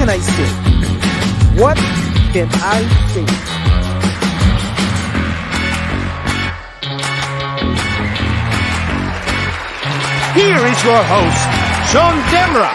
can I say? What can I say? Here is your host, John Demra.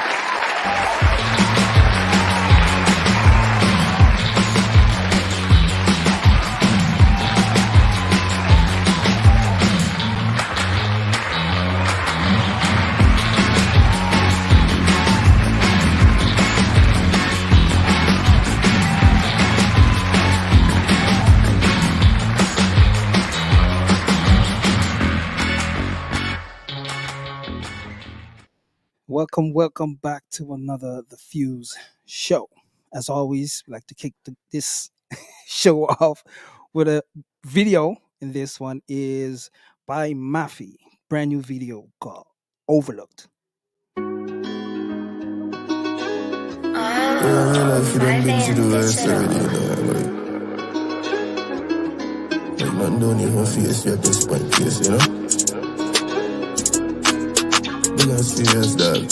Welcome back to another The Fuse show. As always, we like to kick this show off with a video, and this one is by Mafi. Brand new video called Overlooked. Yeah, I realize you done things to do this already, like man don't even face you at this point, yes, you know? Big ass serious, dog.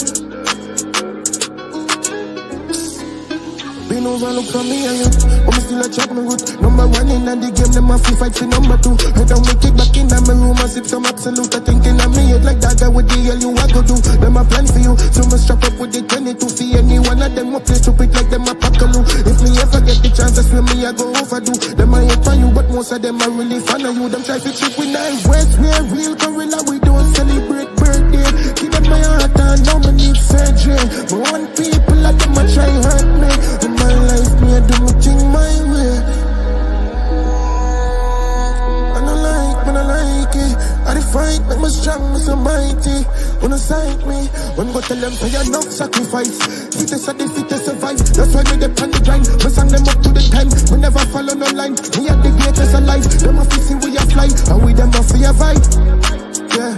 Been overlook from me and you, but me still a chat me good. Number one in the game, them a free fight for number two. Head down, me kick back in my room and sip some absolute. I thinking of me head like that guy with the hell you a go do. Them a plan for you, so me strap up with the 22 for any one of them. A play stupid like them a packaloo. If me ever get the chance, I swear me I go overdo. Them a hate for you, but most of them are really fan of you. Them try to trick with knife west, we a real gorilla. We don't celebrate birthday. Give them my heart and now me need surgery. But one people like them a try hurt me. My life, me I do my thing my way. And I like it. I fight, make me strong, me so mighty. Wanna sight me, when go tell them pay enough sacrifice. Fittest of the fittest survive. That's why me depend the grind. Me sang them up to the time. We never follow no line. We are the greatest alive. Them a fixie we a fly, and we them a free a vibe. Yeah,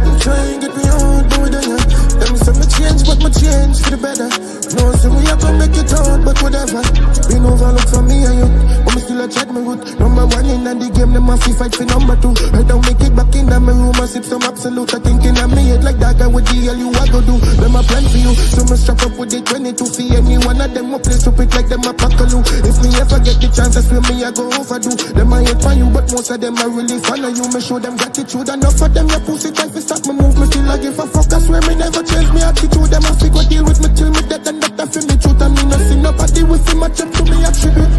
I'm trying to get me on, do it again. Them say me change, but me change for the better. No, say we have to make it out, but whatever. Been overlooked from me and you, but me still a chat me good. Number one in the game, them a free fight for number two. I don't make it back in my room and sip some absolute. I thinking of me head like that guy with the hell you a go do. Them a plan for you, so me strap up with the 22 for any one of them. A play stupid like them a packaloo. If me ever get the chance, I swear me I go overdo. Them a hate for you, but most of them are really fan of you. Me show them gratitude, enough for them your pussy try to stop me move. Me still a give a fuck, I swear me never change me attitude. Them a figure deal with me till me dead and that I feel me truth. I mean nothing nobody with him, match up to me attribute.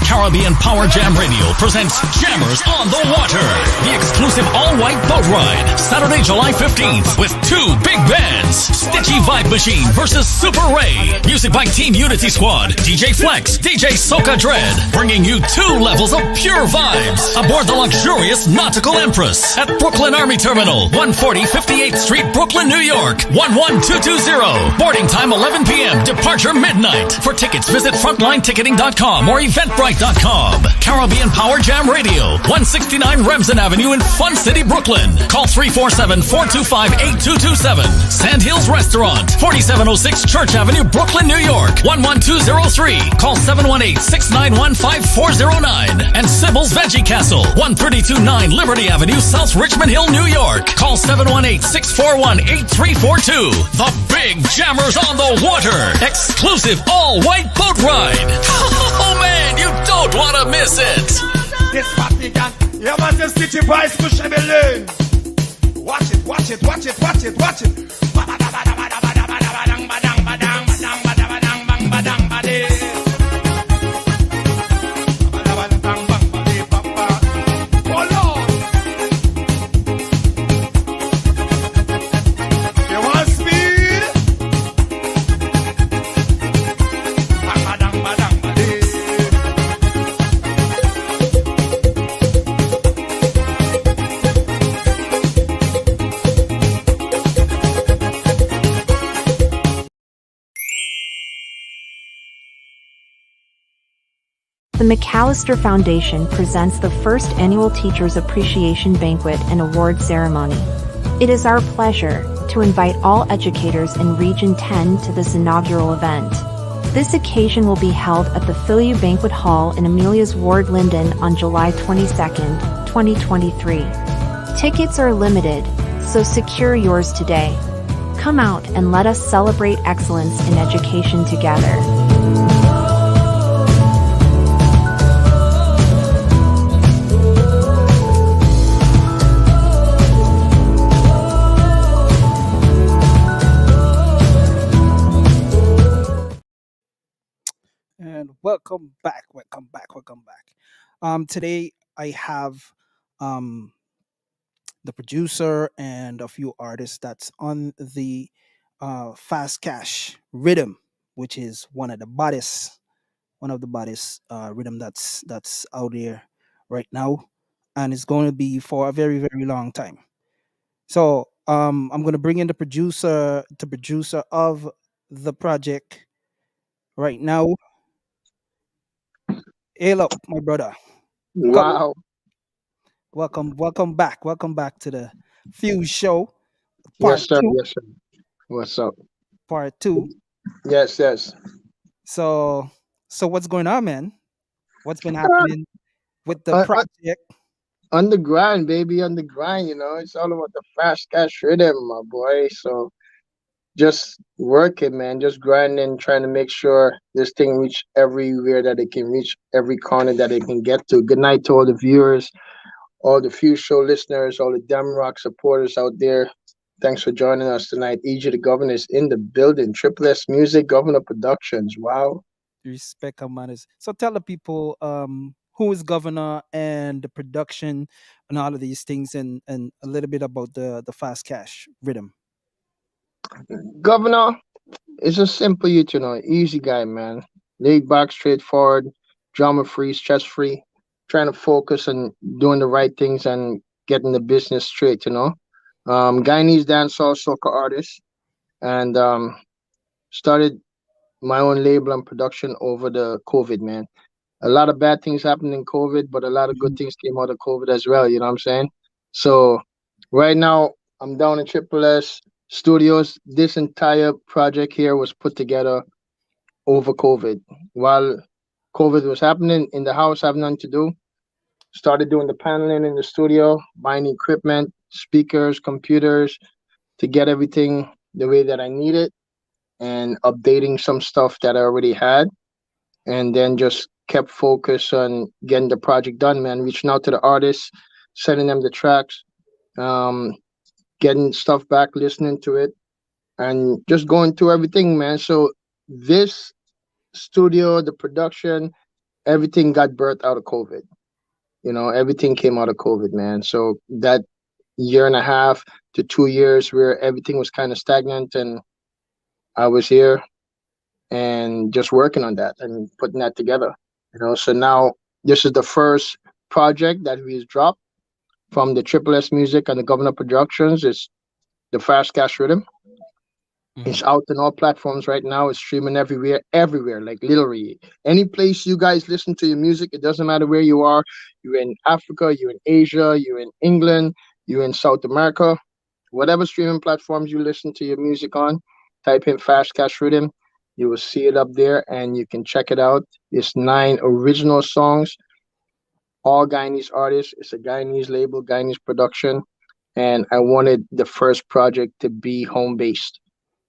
Caribbean Power Jam Radio presents Jammers on the Water, the exclusive all-white boat ride, Saturday, July 15th, with two big bands, Stitchy Vibe Machine versus Super Ray. Music by Team Unity Squad, DJ Flex, DJ Soca Dread, bringing you two levels of pure vibes aboard the luxurious Nautical Empress at Brooklyn Army Terminal, 140 58th Street, Brooklyn, New York, 11220. Boarding time 11 p.m., departure midnight. For tickets, visit frontlineticketing.com or eventbrite.com. Caribbean Power Jam Radio, 169 Remsen Avenue in Fun City, Brooklyn. Call 347-425-8227. Sand Hills Restaurant, 4706 Church Avenue, Brooklyn, New York, 11203. Call 718-691-5409. And Sybil's Veggie Castle, 1329 Liberty Avenue, South Richmond Hill, New York. Call 718-641-8342. The Big Jammers on the Water, exclusive all-white boat ride. Oh man, you don't want to miss it. This party gang, yeah man, this Stitchy Price push me learn. Watch it, watch it, watch it, watch it, watch it. The McAllister Foundation presents the first annual Teachers Appreciation Banquet and Award Ceremony. It is our pleasure to invite all educators in Region 10 to this inaugural event. This occasion will be held at the Philew Banquet Hall in Amelia's Ward, Linden on July 22nd, 2023. Tickets are limited, so secure yours today. Come out and let us celebrate excellence in education together. And welcome back, welcome back, welcome back. Today I have um, the producer and a few artists that's on the Fast Cash Rhythm, which is one of the baddest rhythm that's out there right now, and it's going to be for a very very long time. So I'm going to bring in the producer of the project right now. Hello, my brother. Come, Wow. welcome back to the Fuse Show, part Yes, sir. two, Yes, sir. What's up? part two. Yes, yes. So, so what's going on, man? What's been Uh, happening with the on, on project? on the grind, baby, on the grind. It's all about the fast cash rhythm, my boy. So just working, man. Just grinding, trying to make sure this thing reach everywhere that it can reach, every corner that it can get to. Good night to all the viewers, all the few show listeners, all the Dem Rock supporters out there. Thanks for joining us tonight. EJ the Governor is in the building. Triple S Music, Governor Productions. Wow. Respect our manners. So tell the people who is governor and the production and all of these things, and a little bit about the Fast Cash Rhythm. Governor is a simple youth, easy guy, man. Laid back, straightforward, drama free, stress free, trying to focus on doing the right things and getting the business straight. Guyanese dancehall soca artist, and started my own label and production over the COVID, man. A lot of bad things happened in COVID, but a lot of good Mhm. things came out of COVID as well. You know what I'm saying? So right now I'm down in Triple S Studios. This entire project here was put together over COVID. While COVID was happening in the house, I have nothing to do. Started doing the paneling in the studio, buying equipment, speakers, computers to get everything the way that I need it, and updating some stuff that I already had, and then just kept focus on getting the project done, man. Reaching out to the artists, sending them the tracks, um, getting stuff back, listening to it, and just going through everything, man. So this studio, the production, everything got birthed out of COVID. Everything came out of COVID, man. So that year and a half to 2 years where everything was kind of stagnant, and I was here and just working on that and putting that together. So now this is the first project that we dropped from the Triple S Music and the Governor Productions. It's the Fast Cash Rhythm. Mhm. It's out on all platforms right now. It's streaming everywhere, everywhere, like literally any place you guys listen to your music. It doesn't matter where you are. You're in Africa, you're in Asia, you're in England, you're in South America. Whatever streaming platforms you listen to your music on, type in Fast Cash Rhythm. You will see it up there, and you can check it out. It's 9 original songs, all Guyanese artists. It's a Guyanese label, Guyanese production, and I wanted the first project to be home based.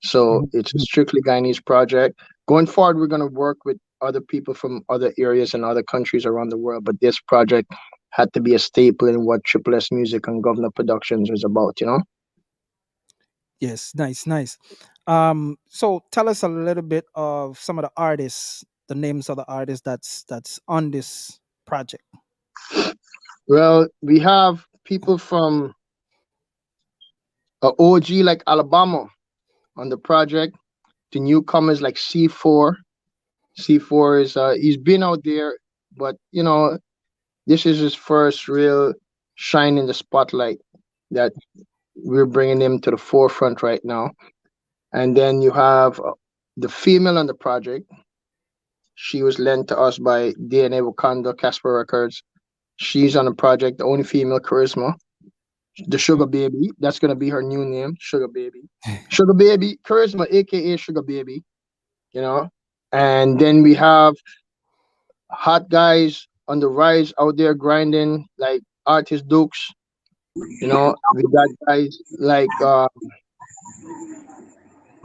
So it's a Mhm. strictly Guyanese project. Going forward, we're going to work with other people from other areas and other countries around the world, but this project had to be a staple in what Triple S Music and Governor Productions is about. Yes, nice, nice. So tell us a little bit of some of the artists, the names of the artists that's on this project. Well, we have people from OG like Alabama on the project, to newcomers like C4. C4 is he's been out there, but this is his first real shine in the spotlight that we're bringing him to the forefront right now. And then you have the female on the project. She was lent to us by DNA Wakanda, Casper Records. She's on the project, the only female, Charisma, the Sugar Baby. That's gonna be her new name, Sugar Baby. Sugar Baby, Charisma, aka Sugar Baby. You know. And then we have hot guys on the rise out there grinding, like artist Dukes. We got guys like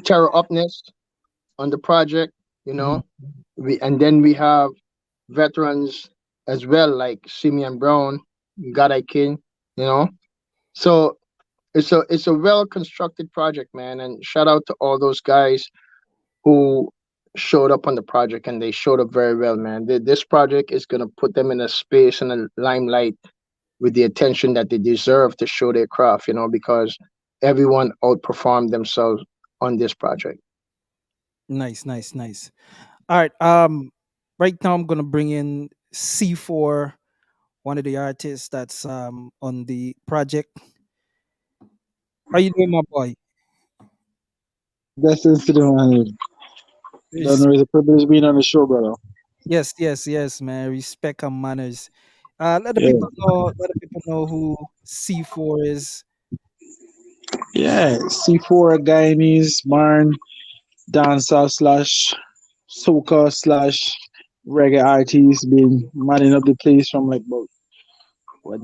Terror Upness on the project. You Mhm. know, and then we have veterans as well, like Simeon Brown, God I King. You know, so it's a well constructed project, man. And shout out to all those guys who showed up on the project, and they showed up very well, man. This project is gonna put them in a space and a limelight with the attention that they deserve to show their craft, because everyone outperformed themselves on this project. Nice, nice, nice. All right. Right now I'm gonna bring in C4, one of the artists that's on the project. How you doing, my boy? Blessings to the man. Don't Yes, know, it's a privilege being on the show, brother. yes, yes, yes, man. Respect and manners. Let the Yeah. people know. Let the people know who C4 is. Yeah. C4 Guyanese, Barn, dancer slash soca slash reggae artist. Been manning up the place from like about what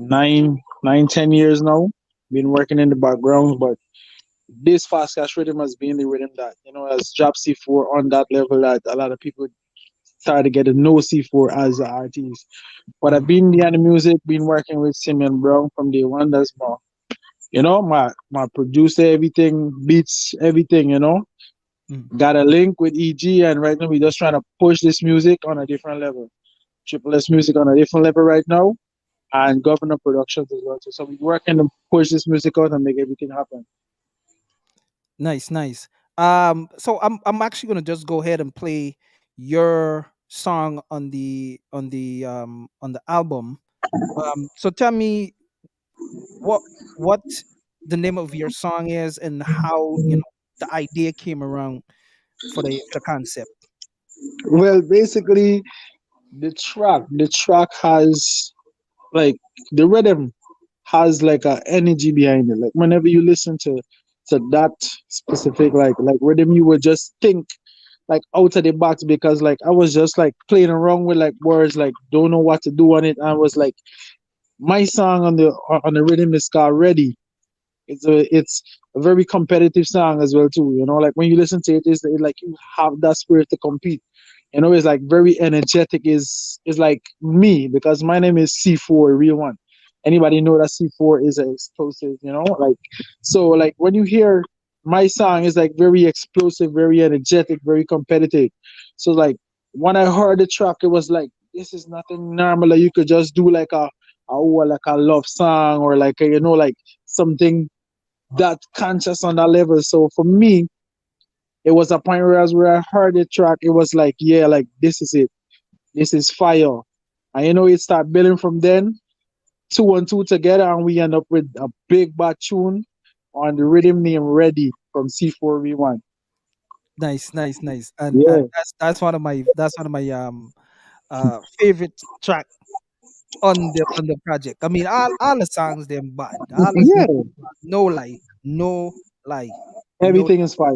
10 years now. Been working in the background, but this fast cash rhythm has been the rhythm that, has dropped C4 on that level that a lot of people started to get to know C4 as an artist. But I've Mm, been behind the music, been working with Simeon Brown from day one. That's my producer, everything, beats, everything. mm. Got a link with EG, and right now we're just trying to push this music on a different level. Triple S music on a different level right now, and Governor Productions as well. So we're working to push this music out and make everything happen. Nice, nice. So I'm actually gonna just go ahead and play your song on the album. So tell me what the name of your song is and how the idea came around for the concept. Well, basically, the track has like the rhythm has like a energy behind it. Like whenever you listen to that specific like rhythm, you would just think like out of the box because like I was just like playing around with like words, like don't know what to do on it. I was like, my song on the rhythm is called Ready. It's a very competitive song as well too. Like when you listen to it, it's like you have that spirit to compete. It's like very energetic. Is like me because my name is C4 Real One. Anybody know that C4 is an explosive? Like so like when you hear my song is like very explosive, very energetic, very competitive. So like when I heard the track, it was like this is nothing normal. Like you could just do like a love song or like like something that conscious on that level. So for me, it was a point where I heard the track, it was like, yeah, like this is it. This is fire. And it start building from then, two and two together, and we end up with a big bad tune on the rhythm name Ready from C4V1. Nice, nice, nice. And Yeah. that's one of my favorite track on the project. I mean, all the songs them bad. All the Yeah. songs bad. No lie, no lie, no Everything is fire.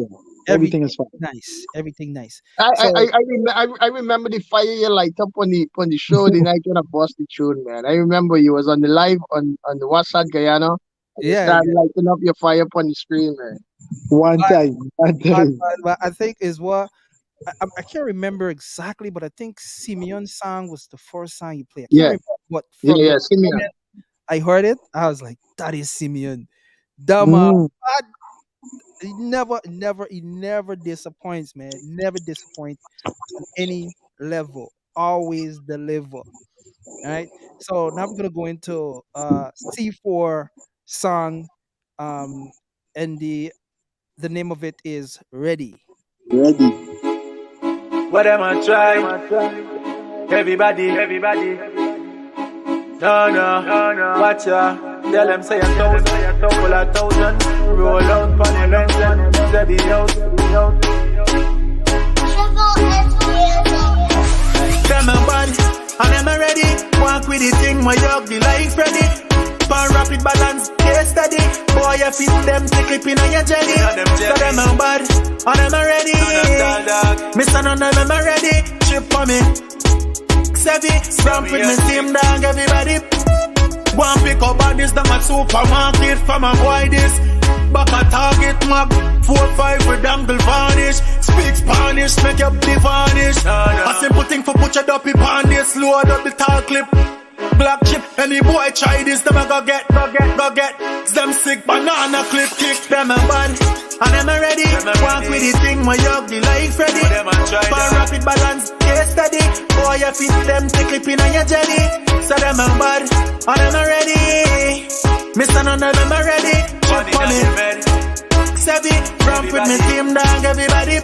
Everything everything is fire. nice, everything nice. I I, I, So I rem- I remember the fire you light up on the show the night when I bust the tune, man. I remember you was on the live on the WhatsApp Guyana, and you yeah, started yeah. lighting up your fire up on the screen, man. One But time. One but time. but, but I think is what I can't remember exactly, but I think Simeon's song was the first song you played. I can't Yeah, remember, but yeah, from the yeah. moment Simeon. I heard it, I was like, that is Simeon. Dama, Mm, he never disappoints, man. Never disappoint on any level. Always deliver. All right. So now we're gonna go into C4 song, um, and the name of it is Ready. ready. What am I trying? Everybody. No, watch ya. Tell them say a thousand, couple of thousand. Roll out, pan your lens and steady out. Tell me bad, and I'm ready. Walk with the thing, my dog, the life ready. For pan rapid balance, case steady. Boy, you fit them, take clip in on your jelly. So them a bad, and them a ready. Mr. None of them a ready. Chip for me. Savvy, ramp with me team dog, everybody. One pick up bodies down at supermarket from a boy this. Back a target map, 4-5 with angle varnish. Speak Spanish, make your body vanish. A simple thing for put your dopey on this. Load up the tall clip. Black chip, any boy try this, them a go get. Them sick banana clip, kick them a bad. And them a ready, walk with the thing, my ugly life ready. For rapid balance, case steady. Boy, you fit them, take clip in on your jelly. So them a bad, and them a ready. Mr. None of them a ready. Chip for me. Savvy, ramp with me team dog, everybody.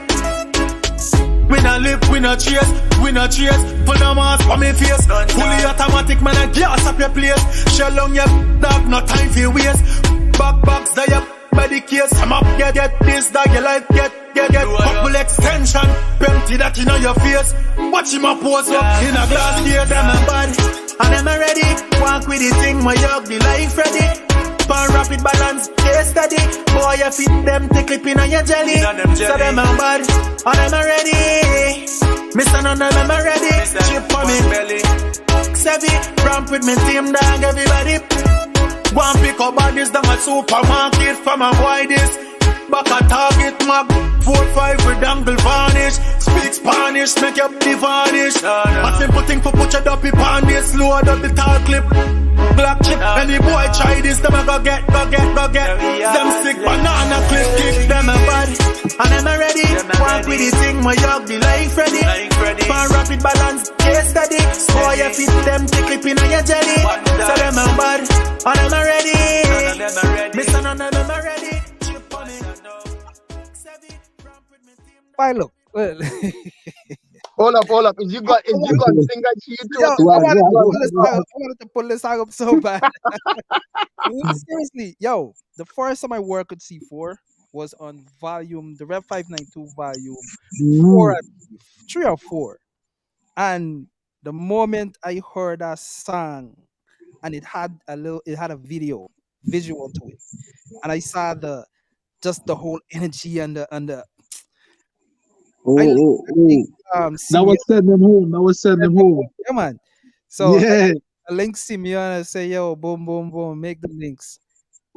We not lip, we not chase. Put no mask for me face. Fully automatic, man, and gas up your place. Shell on your dog, no time for waste. Back, there your body case. I'm up, get this dog, your life, get. Couple extension, empty that in on your face. Watch him a pose up in a glass here, them a bad. And them a ready, walk with the thing, my ugly life ready. Pan rapid balance, case steady. Boy, you fit them, take clip in on your jelly. So them a bad, and them a ready. Mr. None of them a ready. Chip for me. Savvy, ramp with me team dog, everybody. One pick up bodies down at supermarket from a boy this. Back a target map, 4-5 with angle varnish. Speak Spanish, make your body vanish. A simple thing for put your dopey on this. Load up the tall clip. Black chip, any boy try this, them a go get. Them sick banana clip, kick them a bad. And them a ready, walk with the thing, my ugly life ready. Pan rapid balance, case steady. Boy, you fit them, take clip in on your jelly. So them a bad, and them a ready. Mr. None of them a ready. Chip on it. Why look? Hold up. Is you got finger cheat Yo, too? I wanted to pull this song up so bad. Seriously, yo, the first time I worked with C4 was on the Rev 592 volume 4, I believe, 3 or 4. And the moment I heard that song, and it had a visual to it, and I saw just the whole energy and the I think That Simeon, was send them home. yeah, man. So Yeah, I link Simeon and say, yo, boom, boom, boom, make the links.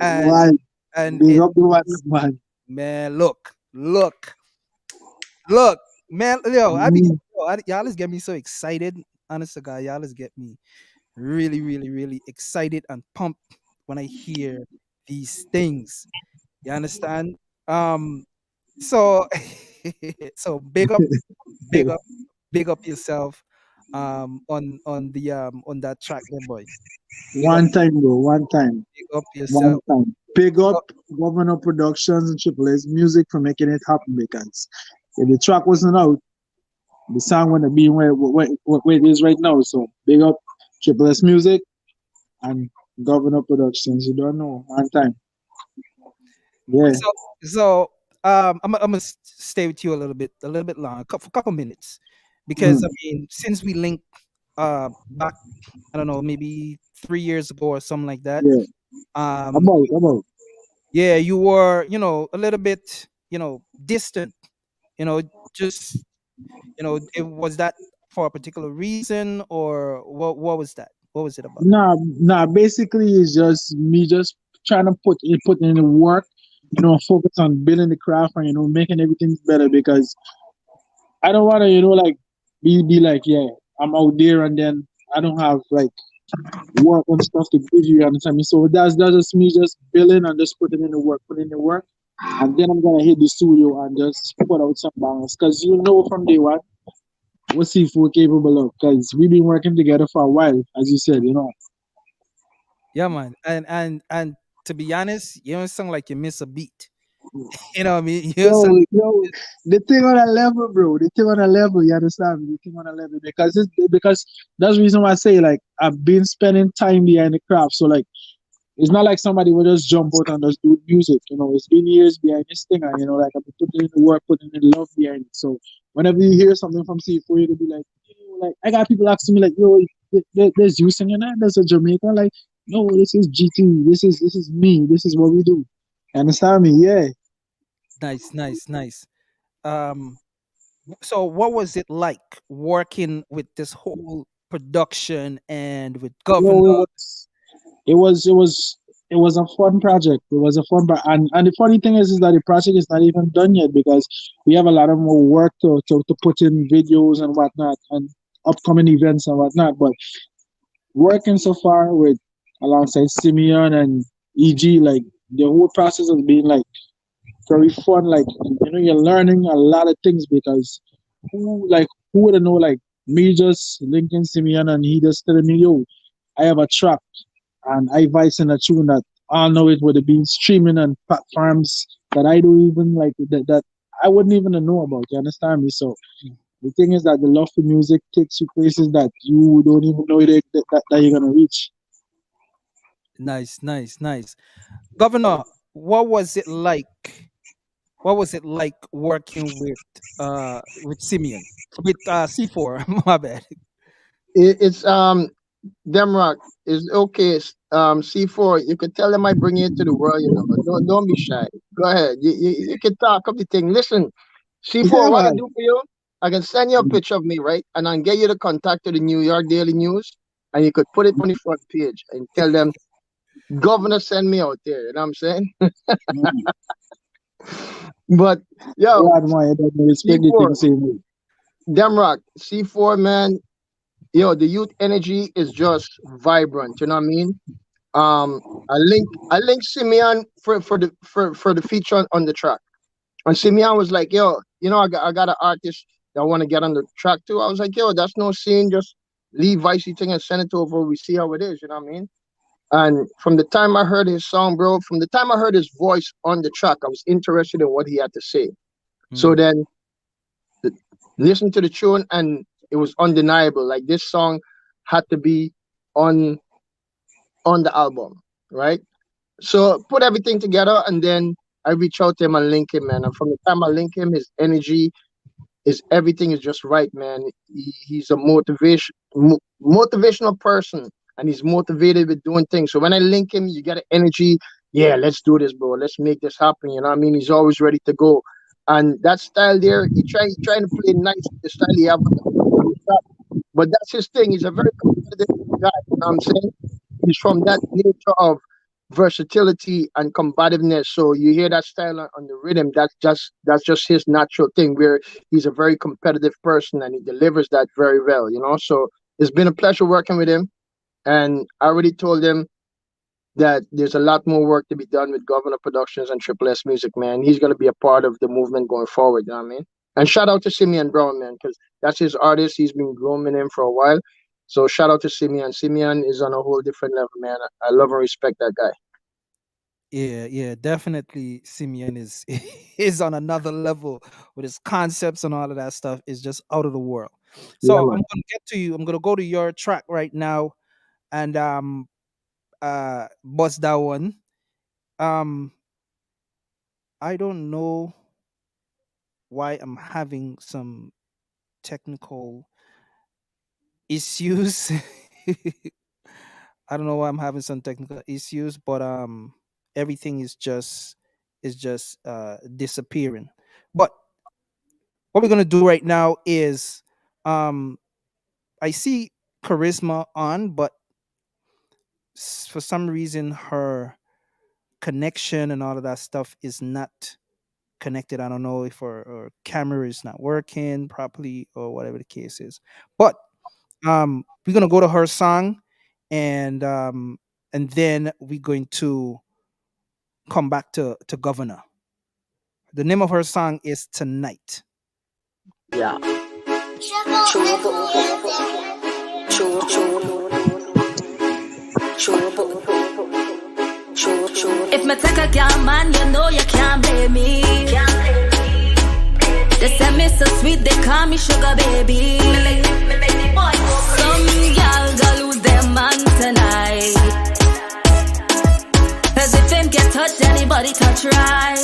And right. and Big it, up the WhatsApp, man. man, look, man, yo, Mm. y'all just get me so excited. Honest to God, y'all just get me really, really, really excited and pumped when I hear these things. You understand? So so big up, big up yourself on that track there, boy. Big up, One time, bro. One time. big up One yourself. time. Big Big up up. Governor Productions and Triple S Music for making it happen because if the track wasn't out, the song wouldn't be where it is right now. So big up Triple S Music and Governor Productions. You don't know. One time. Yeah. So I'm gonna stay with you a little bit long, couple minutes, because Mm. I mean, since we linked back, I don't know, maybe 3 years ago or something like that. Yeah. Um, About. yeah, you were, a little bit, distant, just, was that for a particular reason, or what was that? What was it about? Nah. Basically, it's just me just trying to put in the work. Focus on building the craft and making everything better because I don't want to like be like yeah I'm out there and then I don't have like work and stuff to give you. You understand me? So that's just me just building and just putting in the work, and then I'm gonna hit the studio and just put out some bangers because from day one what C4 capable of because we've been working together for a while, as you said. Yeah, man. And to be honest, you don't sound like you miss a beat. You know what I mean? You don't sound Yo, the thing on a level, bro. The thing on a level, you understand me? The thing on a level because that's the reason why I say like I've been spending time behind the craft. So like it's not like somebody will just jump out and just do music. It's been years behind this thing, and like I've been putting in the work, putting in the love behind it. So whenever you hear something from C4, you'll be like, like I got people asking me like, yo, there's you singing that? There's a Jamaican like. No, this is GT. This is me. This is what we do. Understand me? Yeah. Nice, nice, nice. Um, so what was it like working with this whole production and with Governor? No, it was a fun project. It was a fun and the funny thing is that the project is not even done yet because we have a lot of more work to put in videos and whatnot and upcoming events and whatnot. But working so far with alongside Simeon and EG, like the whole process has been like very fun. Like you're learning a lot of things because who would have know like me just linking Simeon and he just telling me, yo, I have a track and I voice in a tune that I know it would have been streaming on platforms that I don't even like that I wouldn't even know about. You understand me? So the thing is that the love for music takes you places that you don't even know that you're gonna reach. Nice, nice, nice. Governor, what was it like? What was it like working with Simeon? With C4, my bad. It's Demrock is okay. C4, you could tell them I bring you into the world. Don't be shy. Go ahead. You can talk of the thing. Listen, C4, Yeah, what I can man. do for you? I can send you a picture of me, right? And I can get you the contact of the New York Daily News, and you could put it on the front page and tell them, Governor, send me out there. You know what I'm saying? Mm. But I yo, admire that you respect the thing C4, same way. Demrock, C4, man. Yo, the youth energy is just vibrant. You know what I mean? I linked Simeon for the feature on the track. And Simeon was like, yo, I got an artist that I want to get on the track too. I was like, yo, that's no scene, just leave Vicey thing and send it over. We see how it is, you know what I mean? And from the time I heard his song, bro, from the time I heard his voice on the track, I was interested in what he had to say. So Mm, then listen to the tune and it was undeniable. Like this song had to be on on the album, right? So put everything together, and then I reach out to him and link him, man. And from the time I link him, his energy, his everything is just right, man. He's a motivational person, and he's motivated with doing things. So when I link him, you get an energy. Yeah, let's do this, bro. Let's make this happen. You know what I mean? He's always ready to go, and that style there, he trying to play nice with the style he have on the track. But that's his thing. He's a very competitive guy. You know what I'm saying? He's from that nature of versatility and combativeness. So you hear that style on the rhythm. That's just his natural thing. Where he's a very competitive person and he delivers that very well. So it's been a pleasure working with him. And I already told him that there's a lot more work to be done with Governor Productions and Triple S Music, man. He's gonna be a part of the movement going forward. You know what I mean? And shout out to Simeon Brown, man, because that's his artist. He's been grooming him for a while. So shout out to Simeon. Simeon is on a whole different level, man. I love and respect that guy. yeah, yeah, definitely. Simeon is is on another level with his concepts and all of that stuff is just out of the world. So Yeah, I'm man. gonna get to you. I'm gonna go to your track right now and bust that one. Um, I don't know why I'm having some technical issues. I don't know why I'm having some technical issues, but everything is just disappearing. But what we're gonna do right now is um I see Charisma on, but for some reason her connection and all of that stuff is not connected. I don't know if her camera is not working properly or whatever the case is. But we're gonna go to her song and then we're going to come back to Governor. The name of her song is Tonight. Yeah. True, true, true. If me take a girl, man, you know you can't blame me. They say me so sweet, they call me sugar baby. Some girl go lose their man tonight. Cause if him get touched, anybody touch right.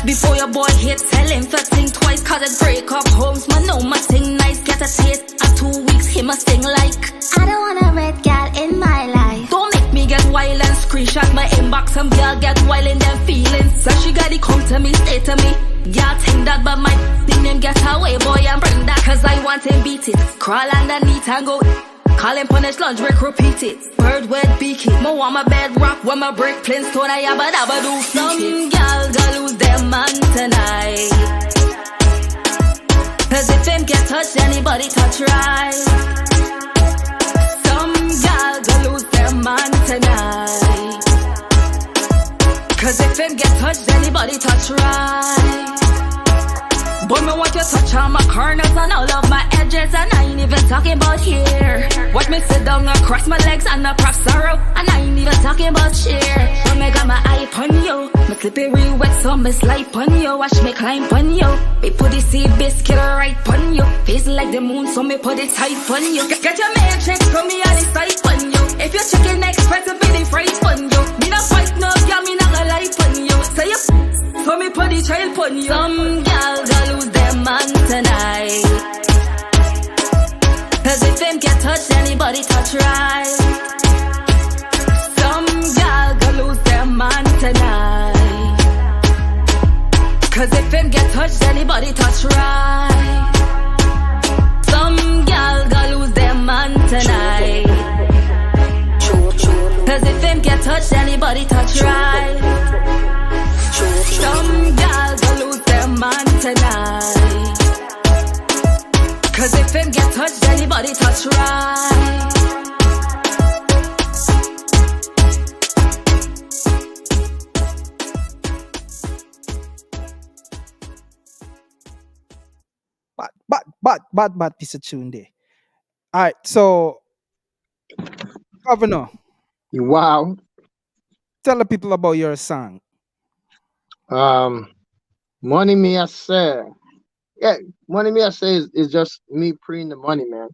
Before your boy hit, tell him to think twice, cause it break up homes. Man, know my thing nice, get a taste. After 2 weeks, him a sing like, I don't want a red gal in my life. Don't make me get wild and screenshot my inbox. Some girl get wild in their feelings. So she gotta come to me, stay to me. Y'all think that, but my thing them get away, boy, and bring that, cause I want him beat it. Crawl underneath and go. Call him punish lunch break, repeat it. Bird wet beak it. Mo want my bed rock when my break Flintstone. I yabba dabba do. Some gal go lose their man tonight. Cause if him get touched, anybody touch right. Some gal go lose their man tonight. Cause if him get touched, anybody touch right. Boy, me want you touch on my corners and all of my edges, and I ain't even talking about here. Watch me sit down and cross my legs and I prop sorrow, and I ain't even talking about cheer. But me got my eye on you, me clip it real wet so me slide on you. Watch me climb on you, me put the sea biscuit right on you. Face like the moon so me put it tight on you. Get your matrix from me on the side on you. If you're chicken express, be the fright on you. Me not fight no girl, me not gonna lie on you. Say you so me put the child on you. Some gal go lose their man tonight. Cause if him get touched, anybody touch right. Some gal go lose their man tonight. Cause if him get touched, anybody touch right. Some gal go lose their man tonight. Cause if him get touched, anybody touch right. Some gal go lose their man tonight. Cause if him get touched, anybody touch right. Bad piece of tune there. All right, so Governor, Wow. tell the people about your song. Money me I say. Yeah, money me I say is just me preying the money, man.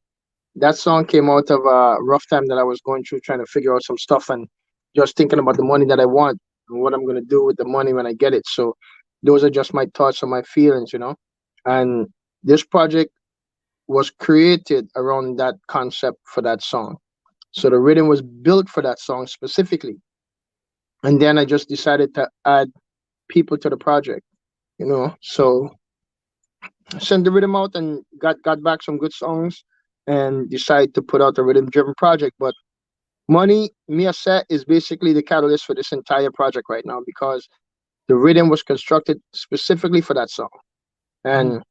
That song came out of a rough time that I was going through, trying to figure out some stuff and just thinking about the money that I want and what I'm gonna do with the money when I get it. So those are just my thoughts and my feelings, you know. And this project was created around that concept for that song. So the rhythm was built for that song specifically. And then I just decided to add people to the project, you know. So I sent the rhythm out and got back some good songs and decided to put out a rhythm driven project. But Money Mia Set is basically the catalyst for this entire project right now, because the rhythm was constructed specifically for that song. And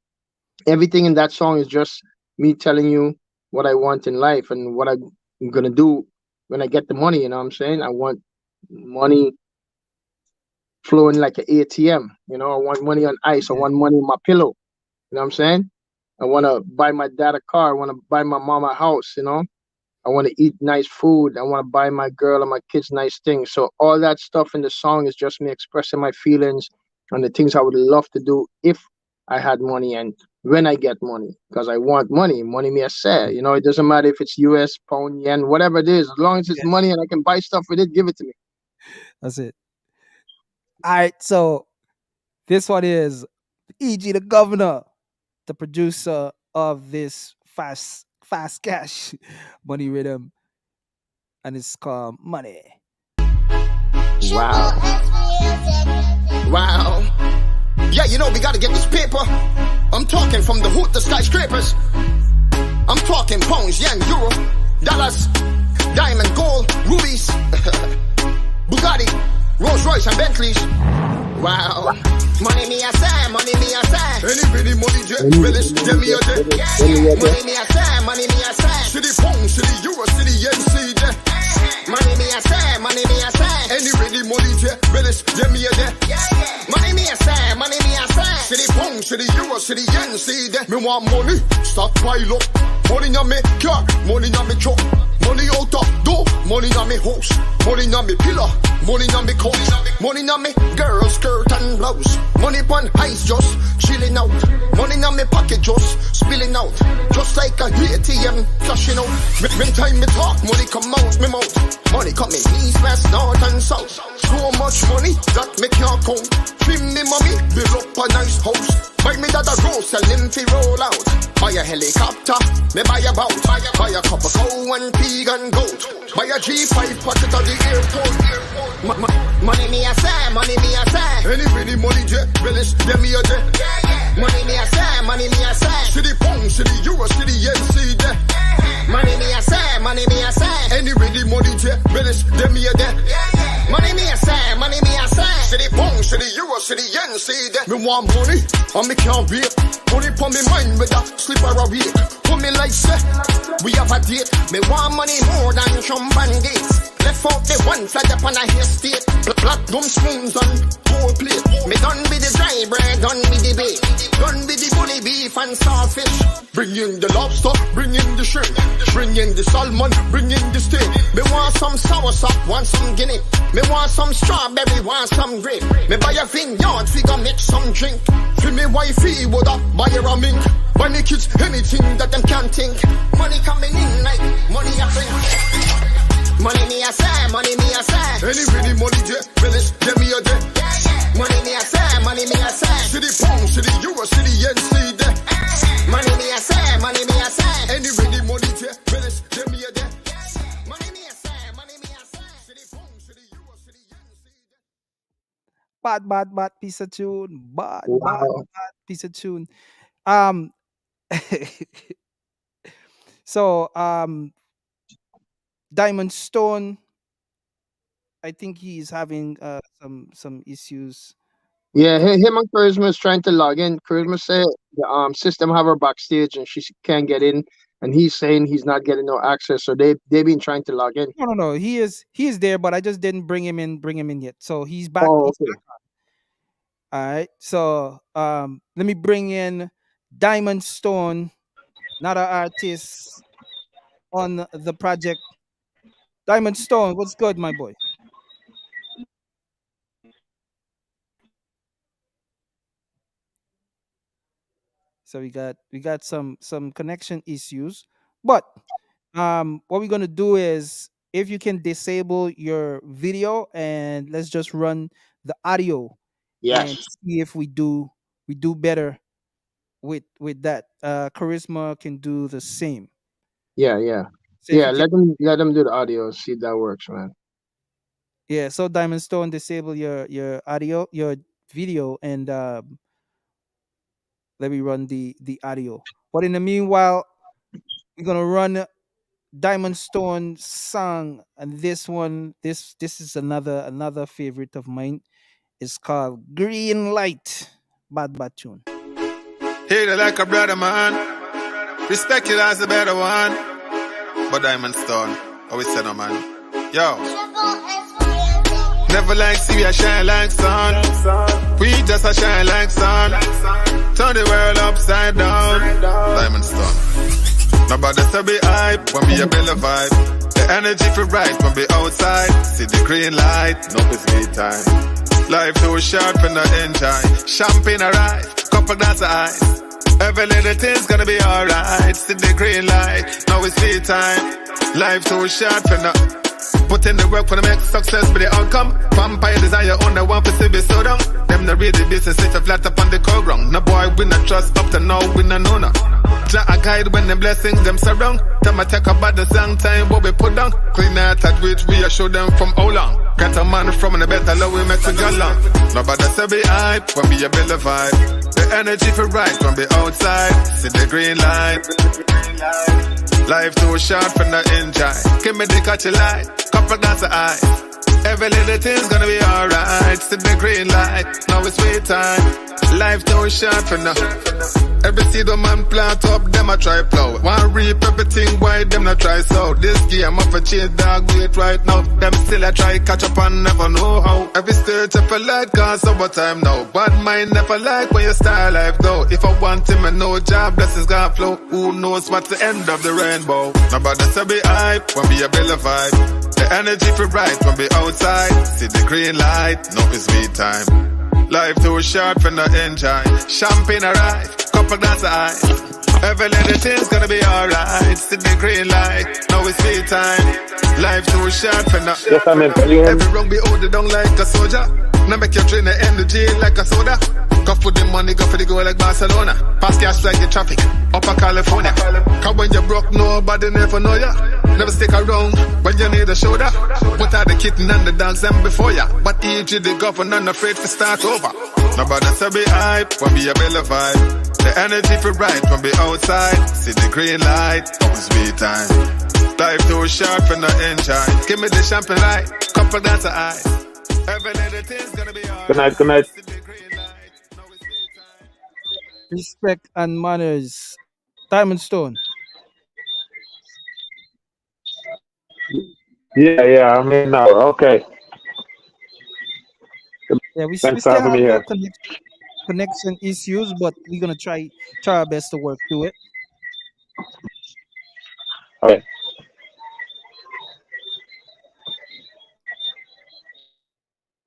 everything in that song is just me telling you what I want in life and what I'm gonna do when I get the money, you know what I'm saying? I want money flowing like an ATM, you know. I want money on ice. I want money in my pillow, you know what I'm saying? I want to buy my dad a car. I want to buy my mom a house, you know. I want to eat nice food. I want to buy my girl and my kids nice things. So all that stuff in the song is just me expressing my feelings and the things I would love to do if I had money and when I get money, because I want money. Money me I say, you know. It doesn't matter if it's US, pound, yen, whatever it is. As long as it's money and I can buy stuff with it, give it to me. That's it. All right, so this one is E.G. the Governor, the producer of this fast cash money rhythm, and it's called Money. Wow. Yeah, you know we gotta get this paper. I'm talking from the hood to skyscrapers. I'm talking pounds, yen, euro, dollars, diamond, gold, rubies, Bugatti, Rolls Royce and Bentleys. Wow. Money me a say, money me a say. Anybody money jet, Willis, give me a jet. Money me a say, money me a say. City pound, city euro, city yen, city. Money me a say, money me a say. Anybody money jet, Willis, give me a jet. Money me a say, money me a say. City pound, city euro, city yen, city. Me want money, stop pile up. Money on me car, money on me truck. Money out of door, money on me house, money on me pillar, money on me coat, money on me girl skirt and blouse, money pon ice just chilling out, money on me pocket just spilling out, just like a ATM flashing out. When time me talk, money come out me mouth, money come in east, west, north and south. So much money that me can't count. Trim me mommy, build up a nice house. Buy me that a rose, sell him fi roll out. Buy a helicopter, me buy a boat. Buy a cup of cow and pig and goat. Buy a G5 pocket at the airport. Money me a say, money me a say. Anybody money jet, relish, them me a jet. Money me a say, money me a say. City pound, city euro, city NC there. Money me a say, money me a say. Anybody money jet, relish, them me a jet. Money me a say, money me a say. City pound, city euro, city NC there. Me want money, and me can't wait. Money pon me mind with a slipper a week. Put me like say, we have a date. Me want money more than champagne gates. Left out the one flag up on a hair state. Platinum spoons on whole plate. Me done with the dry bread, done with the bait. Done with the bully beef and saltfish. Bring in the lobster, bring in the shrimp. Bring in the salmon, bring in the steak. Me want some soursop, want some guinea. Me want some strawberry, want some grape. Me buy a vineyard, we gon' make some drink. For me wifey, would I buy her a mink? Buy me kids anything that them can't think. Money coming in like money a bring. Money me a say, money me a say. Anybody money jet, relish, get me a jet. Money me a say, money me a say. City pound, city euro, city NC there. Money me a say, money me a say. Anybody money jet, relish, get me a jet. Money me a say, money me a say. City pound, city euro, city NC there. Bad piece of tune. Bad Wow. piece of tune. Um, so Diamond Stone, I think he's having some issues. Yeah, him and Charisma is trying to log in. Charisma said the system have her backstage and she can't get in, and he's saying he's not getting no access. So they've been trying to log in. No. He is there, but I just didn't bring him in yet. So he's back. Oh, He's okay. back on. All right. So let me bring in Diamond Stone, not an artist on the project. Diamond Stone, what's good, my boy? So we got some connection issues, but what we're gonna do is, if you can disable your video and let's just run the audio and Yes. see if we do better with that. Charisma can do the same. Yeah. So if Yeah, you can- let them do the audio. See if that works, man. yeah. So Diamond Stone, disable your audio, your video, and let me run the audio. But in the meanwhile, we're gonna run Diamond Stone song, and this one, this is another favorite of mine. It's called Green Light. Bad tune. Hate it like a brother, man. Respect it as a better one. But Diamond Stone, always said no, man. Yo. Never like see we a shine like sun. We just a shine like sun. Turn the world upside down. Diamond Stone. Nobody to be hype when we a build a vibe. The energy for right when we outside. See the green light, no it's me time. Life too short for no enjoy. Champagne arrive, couple glass of ice. Every little thing's gonna be alright. See the green light, now it's me time. Life too short for no. Put in the work for the make success with the outcome. Vampire desire on the one for see be so down. Them the real business if you flat up on the core ground. No boy we not trust up to now we no know no. Jah a guide when the blessings them surround. Them a take about the same time what we put down. Clean out at which we show them from how long. Got a man from the better love we make to go long. Nobody say be hype when we a build a vibe. The energy for right when we outside. See the green light. Life too short for no enjoy. Give me the catchy light, couple glass of ice. Every little thing's gonna be alright. See the green light, now it's sweet time. Life too short for no. Every seed a man plant up, them a try plow. One reap everything, why them not try so? This game up a change dog wait right now. Them still a try catch up and never know how. Every stage up a light cause summertime now. Bad mind never like when you start life though. If I want him and no job, blessings gonna flow. Who knows what's the end of the rainbow? Nobody say be hype when we a build a vibe. The energy for right when we outside. See the green light, now it's me time. Life too short for no enjoy. Champagne arrive, couple glass of ice. Every little thing's gonna be alright. See the green light, now it's free time. Life too short for now. Yes, I'm in. Every wrong be hold it down like a soldier. Now make you drain the energy like a soda. Go for the money, go for the goal like Barcelona. Pass cash like the traffic, up in California. Cause when you broke, nobody never know ya. Never stick around when you need a shoulder. Put out the kitten and the dogs them before ya. But EG the governor not afraid to start over. Nobody say be hype, when be a belly vibe. The energy for right when be outside. See the green light, always be time. Life too short for no enjoy. Give me the champagne light, couple dance of ice. Every little thing's gonna be alright. Good night, good night. Respect and manners. Diamond Stone. Yeah, I'm in now. Okay. Yeah, we Thanks still for having have me the here. connection issues, but we're gonna try our best to work through it. Okay.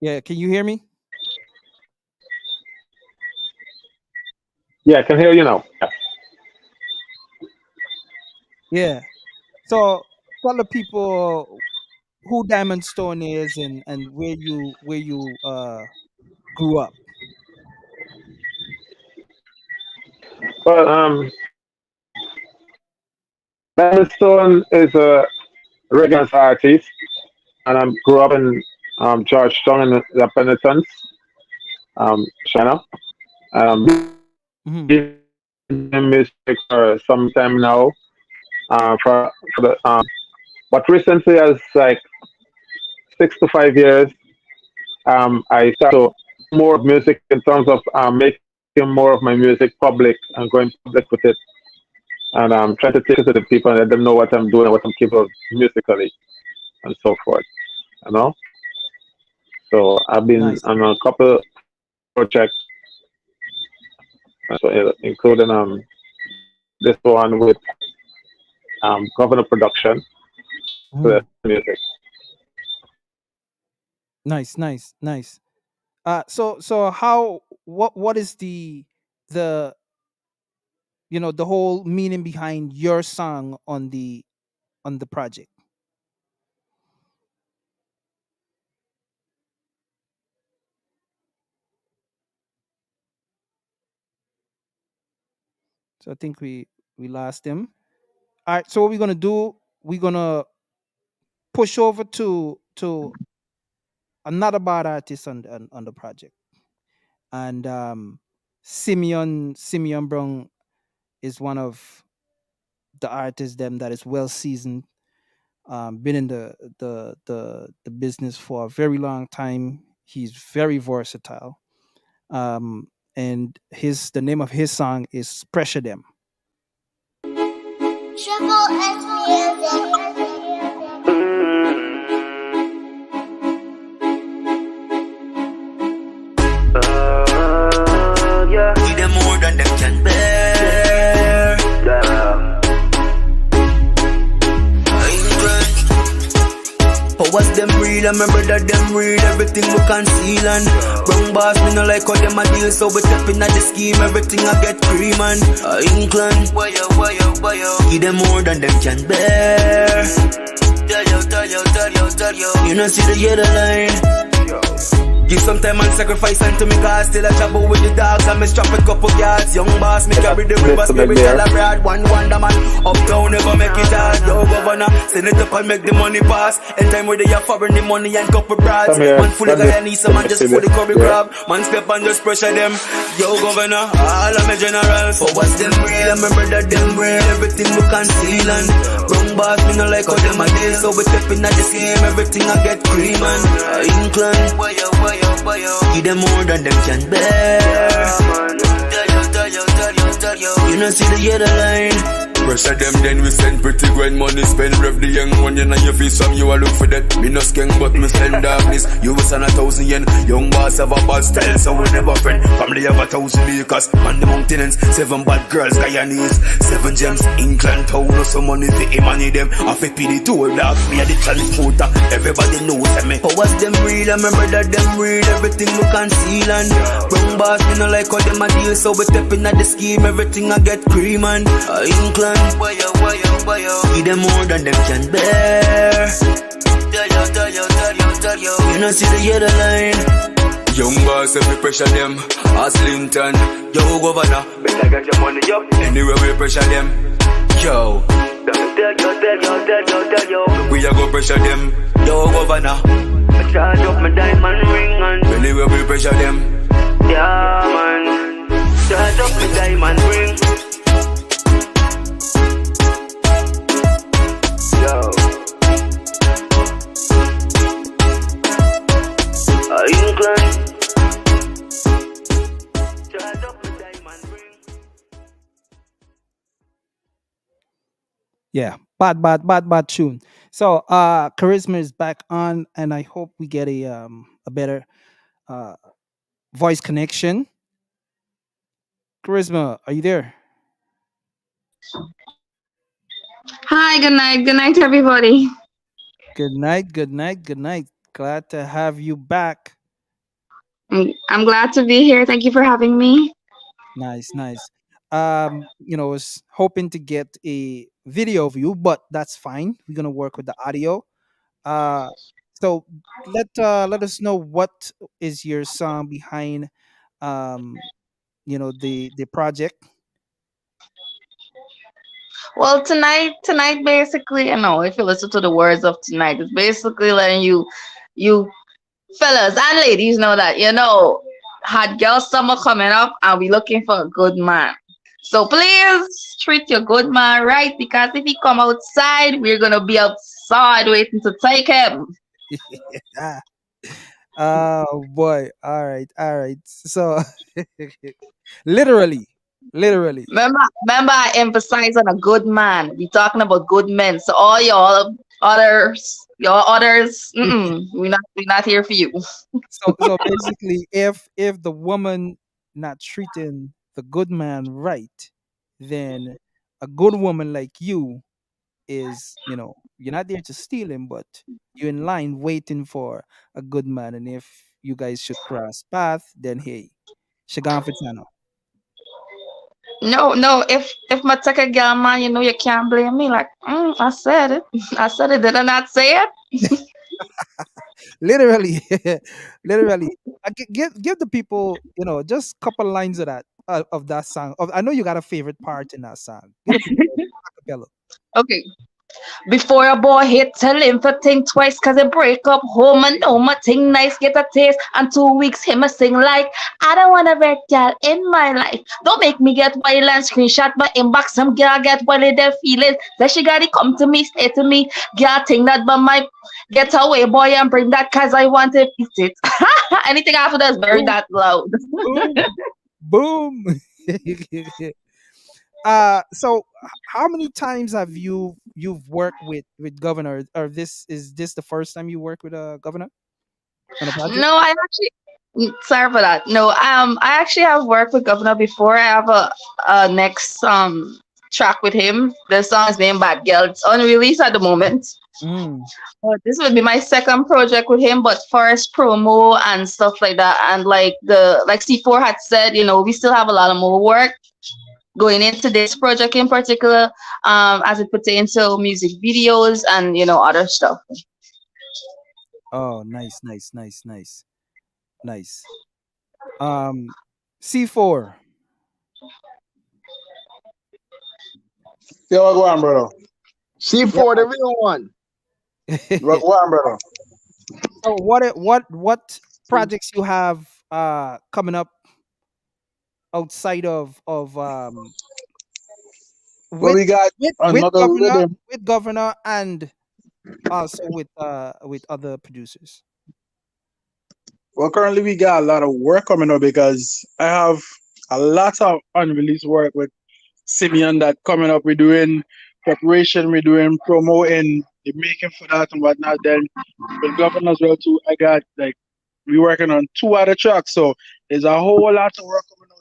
Yeah, can you hear me? Yeah, I can hear you now. Yeah. Yeah. So tell the people who Diamond Stone is and where you grew up. Well, Diamond Stone is a reggae artist, and I grew up in Georgetown in the Penitence, China. Mhm. Been in music for some time now. For the but recently, as like 6 to 5 years, I started to do more music in terms of making more of my music public and going public with it, and trying to take it to the people and let them know what I'm doing and what I'm capable of musically and so forth. You know. So I've been Nice. on a couple projects, so including this one with Governor Production for Mhm. the music. Nice. So how what is the the whole meaning behind your song on the project? So I think we lost him. All right. So what we're gonna do? We're gonna push over to another bad artist on the project, and Simeon Brown is one of the artists them that is well seasoned. Been in the business for a very long time. He's very versatile. Um, and the name of his song is Pressure Them. Triple S music. Give them more than them can bear. Powers them real, I remember that them real. Everything we conceal and wrong boss, me no like how them a deal. So we step in at the scheme, everything I get cream and England. Give them more than them can bear. Tell you. You know see the yellow line. Give some time and sacrifice and to me cause still a trouble with the dogs and me strap a couple yards. Young boss, me carry the river spirit all abroad. One wonder man, uptown never make it hard. Yo governor, send it up and make the money pass. And time where they are foreign the money and couple brads. Man fully got need some man just fully curry grab. Man step and just pressure them. Yo governor, all of my generals. For what's them real, remember that them real. Everything we conceal and wrong boss, me no like how them a deal. So we step in at the scheme, everything I get cream and England. Give them more than them can bear. Tell you. You know see the yellow line. Pressure them, then we send pretty grand money. Spend rev the young one, you know you feel some, you a look for that. Me no skeng, but me send darkness. You was on 1,000 yen. Young boss have a bad style, so we never friend. Family have 1,000 acres. On the mountains, 7 bad girls, Guyanese. 7 gems, England town, no some money to money them. I fit the tour dog, me a the transporter. Everybody knows me. Powers them real, I remember that them real. Everything look conceal and wrong boss, me no like how them a deal. So we stepping at the scheme, everything I get cream and England. Give them more than them can bear. You know see the yellow line. Young boss, every pressure them. Aslington, yo governor, better get your money up. Anywhere we pressure them, yo. We a go pressure them, yo governor. Charge up my diamond ring and anywhere we pressure them, yeah man. Charge up my diamond ring, yo. England. Yeah, bad tune. So Charisma is back on, and I hope we get a better uh voice connection. Charisma, are you there? Hi, good night. Good night, everybody. Good night, good night, good night. Glad to have you back. I'm glad to be here. Thank you for having me. Nice, nice. Was hoping to get a video of you, but that's fine. We're gonna work with the audio. Uh, so let us know what is your song behind, um, the project. Well, tonight, basically, if you listen to the words of tonight, it's basically letting you fellas and ladies know that hot girl summer coming up, and we looking for a good man. So please treat your good man right, because if he come outside, we're gonna be outside waiting to take him. Oh boy! All right, all right. So literally, literally. Remember, I emphasize on a good man. We talking about good men. So all your others, we're not here for you. So basically, if the woman not treating the good man right, then a good woman like you is, you're not there to steal him, but you're in line waiting for a good man. And if you guys should cross path, then hey, Shagan Fitano. No. If my take a girl man, you can't blame me. Like, I said it. I said it. Did I not say it? Literally, literally. Give the people, just a couple lines of that song. I know you got a favorite part in that song. Give the people a cappella. Okay. Before a boy hit, tell him to think twice, cause he break up home and know my thing nice, get a taste, and 2 weeks him a sing like, I don't want a red girl in my life. Don't make me get wild and screenshot my inbox. Some girl get wild in their feelings. Then she gotta come to me, stay to me. Girl think that but my get away boy and bring that cause I want to eat it. Anything after that is very Boom, that loud. boom, boom. So how many times have you've worked with governor, or this the first time you work with a governor on a project? No, I actually sorry for that. No, I actually have worked with Governor before. I have a next track with him. The song is named Bad Girl. It's unreleased at the moment. Mm. But this would be my second project with him, but first promo and stuff like that. And like C4 had said, we still have a lot of more work going into this project in particular, as it pertains to music videos and other stuff. Oh, nice, nice, nice, nice, nice. Um, C4. Yo, what go on, brother? C4, the real one. What go on, brother? So what projects you have coming up outside of Well, with we got with another governor, rhythm. and also with other producers. Well, currently we got a lot of work coming up because I have a lot of unreleased work with see me on that coming up. We're doing preparation, we're doing promoting, the making for that and whatnot. Then with Governor as well too, I got like we working on 2 other tracks. So there's a whole lot of work coming on.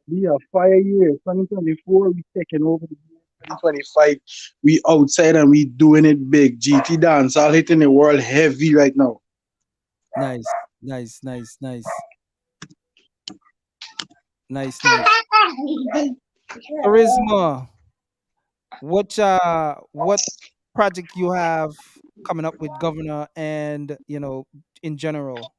We are 5 years. 2024, we taking over the year. 2025, we outside and we doing it big. GT dance, all hitting the world heavy right now. Nice, nice, nice, nice. Nice. Charisma, what project you have coming up with Governor and in general?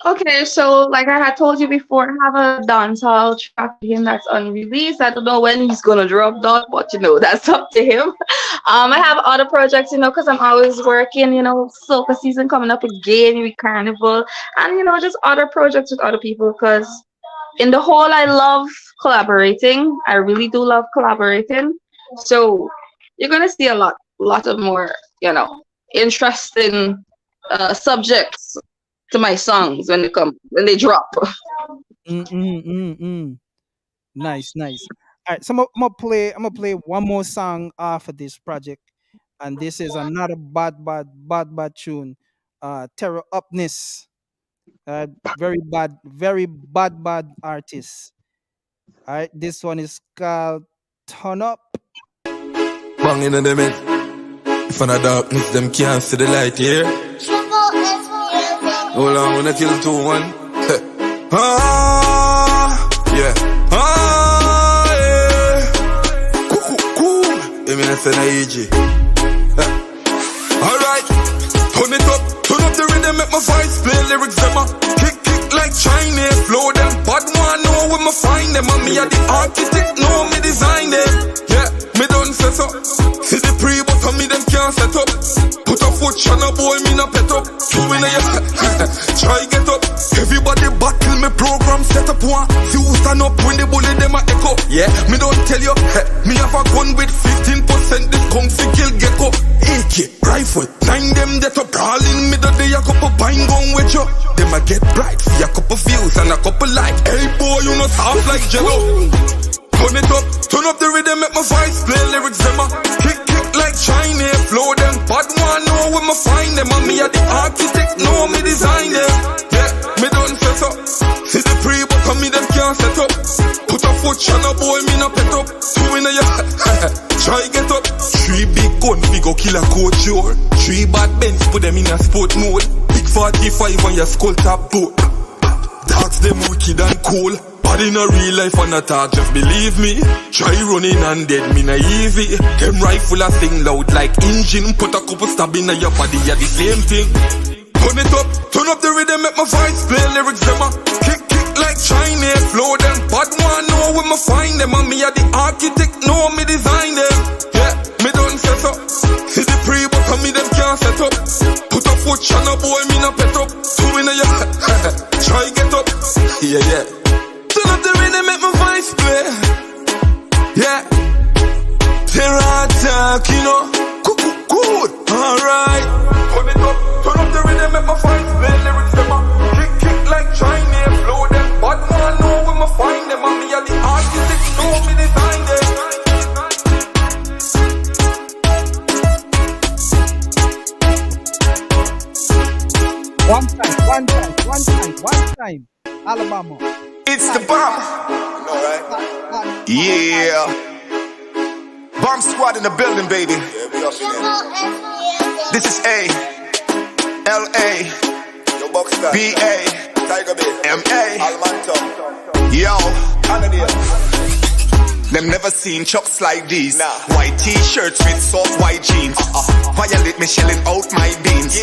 Okay, so like I had told you before, I have a dancehall track for him that's unreleased. I don't know when he's gonna drop that, but that's up to him. I have other projects, because I'm always working. Soca season coming up again with Carnival, and just other projects with other people. Because in the whole, I love collaborating. I really do love collaborating. So you're gonna see a lot of more, interesting subjects to my songs when they drop. Nice. All right, so I'm gonna play one more song off of this project, and this is another bad tune. Terror Upness. Very bad artist. All right, this one is called Turn Up. Banging in the mid. If I'm a darkness, them can't see the light here. Hold on, when I kill 2-1. Yeah. Cool. You mean I said easy. Alright, turn it up the rhythm, make my voice play lyrics, them kick like Chinese flow, them bad one know where me find them, and me are the architect, know me design them. Yeah, me done set up. See the pre-but on me, them can't set up. Put a foot on a boy, me no pet up. 2 in a year, try get up. Everybody battle me program set up one. See who stand up when the bullet them a echo. Yeah, me don't tell you, me have a gun with 15%. This kung fi kill gecko. AK rifle, 9 them that up. All in me that they a couple bang gun with you. Them a get bright, see a couple views and a couple likes. Hey boy, you know soft like jello. Turn up the rhythm, make my voice play lyrics, them kick like Chinese flow, them bad one know where me find them, and me are the architect, know me design them. Yeah, me done set up. See the pre-but on me, them can't set up. Put a foot on a boy, me no pet up. 2 in a year, try get up. 3 big gun, we go kill a coach, sure. 3 bad Benz, put them in a sport mode. Big 45 on your skull top boat. Dogs them wicked and cool. But in a real life and a talk, just believe me. Try running and dead, me na easy. Them rifle a sing loud like engine. Put a couple stab in your body, yeah the same thing. Turn up the rhythm, make my voice play lyrics, them kick like Chinese flow, them bad one know where me find them, and me are the architect, know me design them. Yeah, me done set up. See the pre-but on me, them can't set up. Put a foot on a boy, me no pet up. 2 in a year, try get up. Yeah. Turn up the rhythm, make my voice play. Yeah. Terror attack, good. Alright. Turn up the rhythm, make my voice play. Lyrics, them kick like Chinese flow, them bad man know where me find them, and me are the architect, know me design them. One time. Alabama. It's the bomb. You know, right? Yeah. Bomb squad in the building, baby. This is A. L.A. B.A. M.A. Yo. Them never seen chucks like these. White t-shirts with soft white jeans. Violate me shelling out my beans.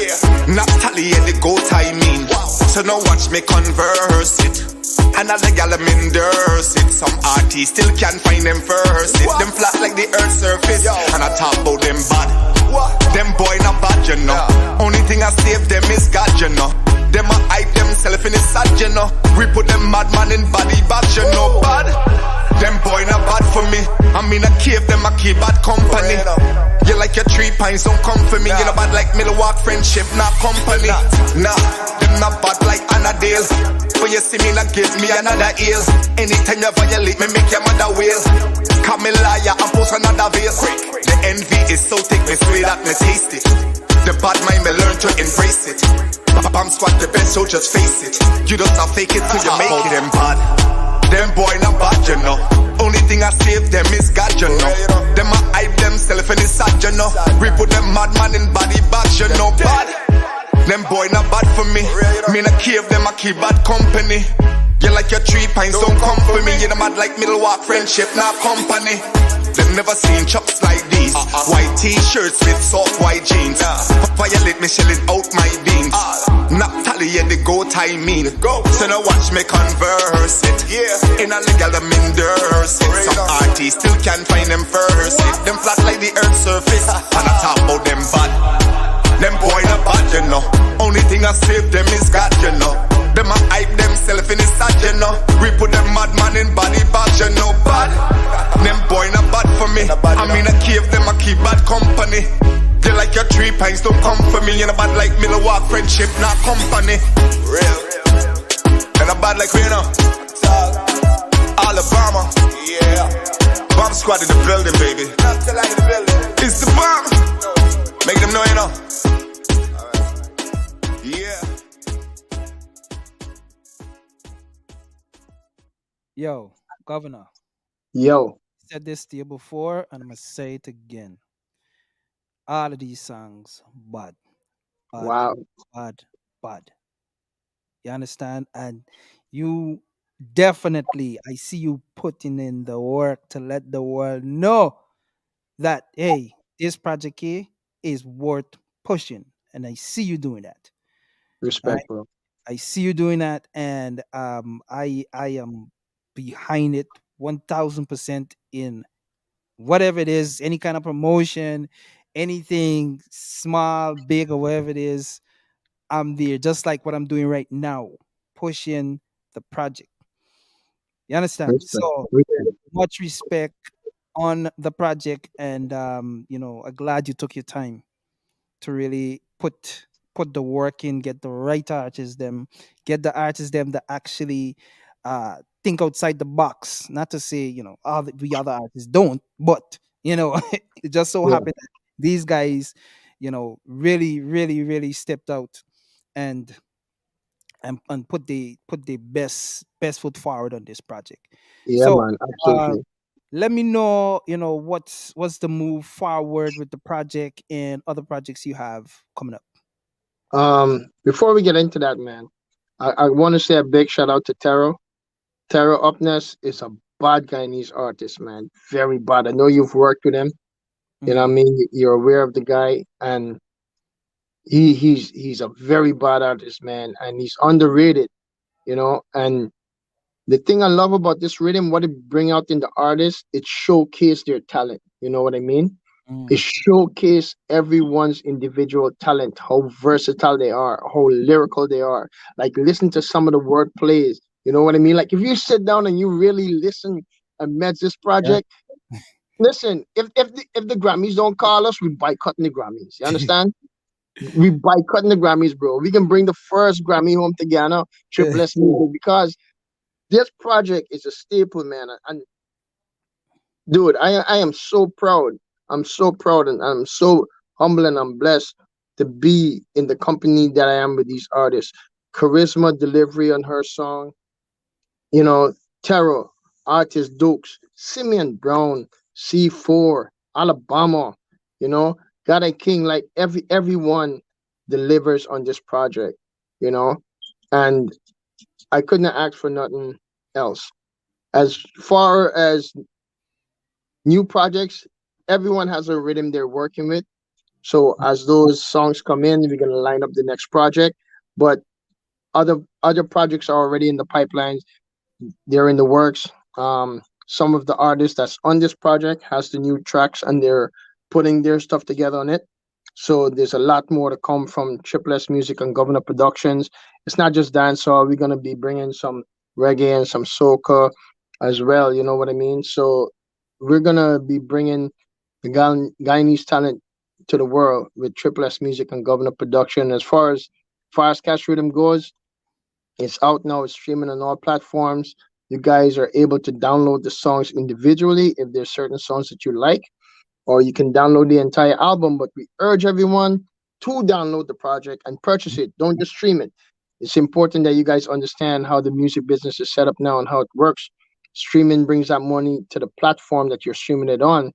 Not tally and the goat I mean. So now watch me converse it. Another gal I'm endorse it. Some artists still can't find them first it. Them flat like the earth's surface. And I talk about them bad. Them boy not bad, you know. Only thing I save them is God, you know. Them a hype themself in the sad, you know. We put them madman in body bad, you know. Bad. Them boy not bad for me. I'm in a cave, them a keep bad company. You like your 3 pints, don't come for me. You know bad like Milwaukee friendship, not company. Nah, them not bad like Annadale. when you see me not give me another ill. Anytime you violate me, make your mother wail. Come me liar and post another veil. The envy is so thick, me swear that me taste it. The bad mind me learn to embrace it. Bam squad the best, so just face it. You don't have fake it till you make it. Them bad, them boy not bad, you know. Only thing I save them is God, you know. Them I hype themself and it's sad, you know. We put them madman in body bags, you know. Bad, them boy not bad for me. Me not cave them, I keep bad company. You like your 3 pints, don't come for me. You're mad like middle walk friendship, not company. Them never seen chops like these. White t-shirts with soft white jeans. Violate me shelling out my beans. Not tally yeah, the go tie mean. So now watch me converse it. In a legal them endorse it. Some artists still can't find them first it. Them flat like the earth's surface. And I talk about them bad. Them boy not bad, you know. Only thing I save them is God, you know. Them a hype themself in the sad, you know. We put them madman in body bags, you know. Bad. Them boy not bad for me. I mean I cave them, I keep bad company. They like your 3 pints, don't come for me. You're bad like Middle Walk friendship, not company. Real. And I'm bad like we know. Alabama. Yeah. Bomb squad in the building, baby. It's the bomb. Make them know, you know. Yeah. Yo, Governor. Yo. Said this to you before, and I'm gonna say it again. All of these songs, bad, Wow. bad, bad. You understand? And you definitely, I see you putting in the work to let the world know that hey, this project here is worth pushing, and I see you doing that. Respect, bro. I see you doing that, and I am behind it 1,000% in whatever it is, any kind of promotion, anything small, big, or whatever it is. I'm there, just like what I'm doing right now, pushing the project. You understand? Respect. So Respect. much respect on the project, and I'm glad you took your time to really put the work in, get the right artists them, get the artists them that actually think outside the box. Not to say all the other artists don't, but it just so Yeah. happened that these guys, really, really, really stepped out and and put the best foot forward on this project. Yeah, So man. uh, Absolutely. let me know, what's the move forward with the project and other projects you have coming up. Before we get into that, man, I want to say a big shout out to Taro. Taro Upness is a bad Guyanese artist, man. Very bad. I know you've worked with him. You know what I mean? You're aware of the guy, and he's a very bad artist, man, and he's underrated. And the thing I love about this rhythm, what it bring out in the artists, it showcase their talent. You know what I mean? It showcase everyone's individual talent, how versatile they are, how lyrical they are. Like listen to some of the word plays. You know what I mean? Like if you sit down and you really listen and met this Yeah. project, listen, if the Grammys don't call us, we boycotting the Grammys. You understand? We boycotting the Grammys, bro. We can bring the first Grammy home to Ghana, Triple S Music, because this project is a staple, man. And dude, I am so proud. I'm so proud, and I'm so humble, and I'm blessed to be in the company that I am with these artists. Charisma delivery on her song, Terror, Artist Dukes, Simeon Brown, C4, Alabama, you know, God and King, like everyone delivers on this project, you know, and I couldn't ask for nothing else. As far as new projects, everyone has a rhythm they're working with. So as those songs come in, we're gonna line up the next project. But other projects are already in the pipelines. They're in the works. Some of the artists that's on this project has the new tracks, and they're putting their stuff together on it. So there's a lot more to come from Triple S Music and Governor Productions. It's not just dancehall. We're gonna be bringing some reggae and some soca as well. You know what I mean? So we're gonna be bringing the Guyanese talent to the world with Triple S Music and Governor Production. As far as Cash Rhythm goes, It's out now. It's streaming on all platforms. You guys are able to download the songs individually if there's certain songs that you like, or you can download the entire album. But we urge everyone to download the project and purchase it. Don't just stream it. It's important that you guys understand how the music business is set up now and how it works. Streaming brings that money to the platform that you're streaming it on.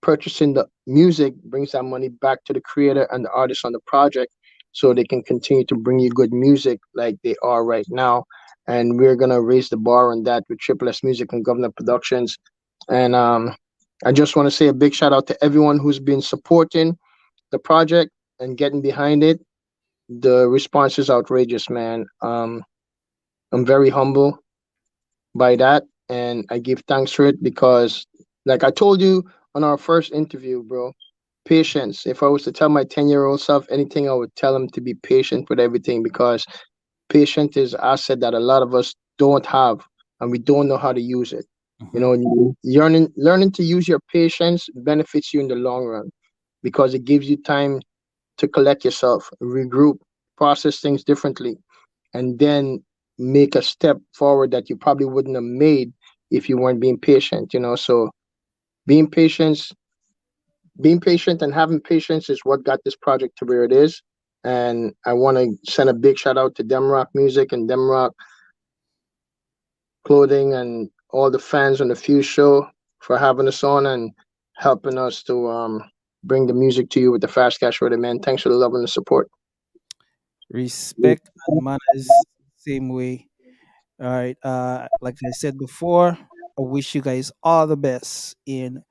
Purchasing the music brings that money back to the creator and the artist on the project so they can continue to bring you good music like they are right now. And we're gonna raise the bar on that with Triple S Music and Governor Productions. And I just want to say a big shout out to everyone who's been supporting the project and getting behind it. The response is outrageous, man. I'm very humble by that, and I give thanks for it because, like I told you on our first interview, bro, patience. If I was to tell my 10-year-old self anything, I would tell him to be patient with everything because patience is an asset that a lot of us don't have and we don't know how to use it. You Mhm. know, learning to use your patience benefits you in the long run because it gives you time to collect yourself, regroup, process things differently, and then make a step forward that you probably wouldn't have made if you weren't being patient, you know. So being patient, being patient and having patience is what got this project to where it is. And I want to send a big shout out to Demrock Music and Demrock Clothing and all the fans on the Fuse show for having us on and helping us to bring the music to you with the Fast Cash Rhythm, man. Thanks for the love and the support. Respect and manners, same way. All right. Like I said before, I wish you guys all the best in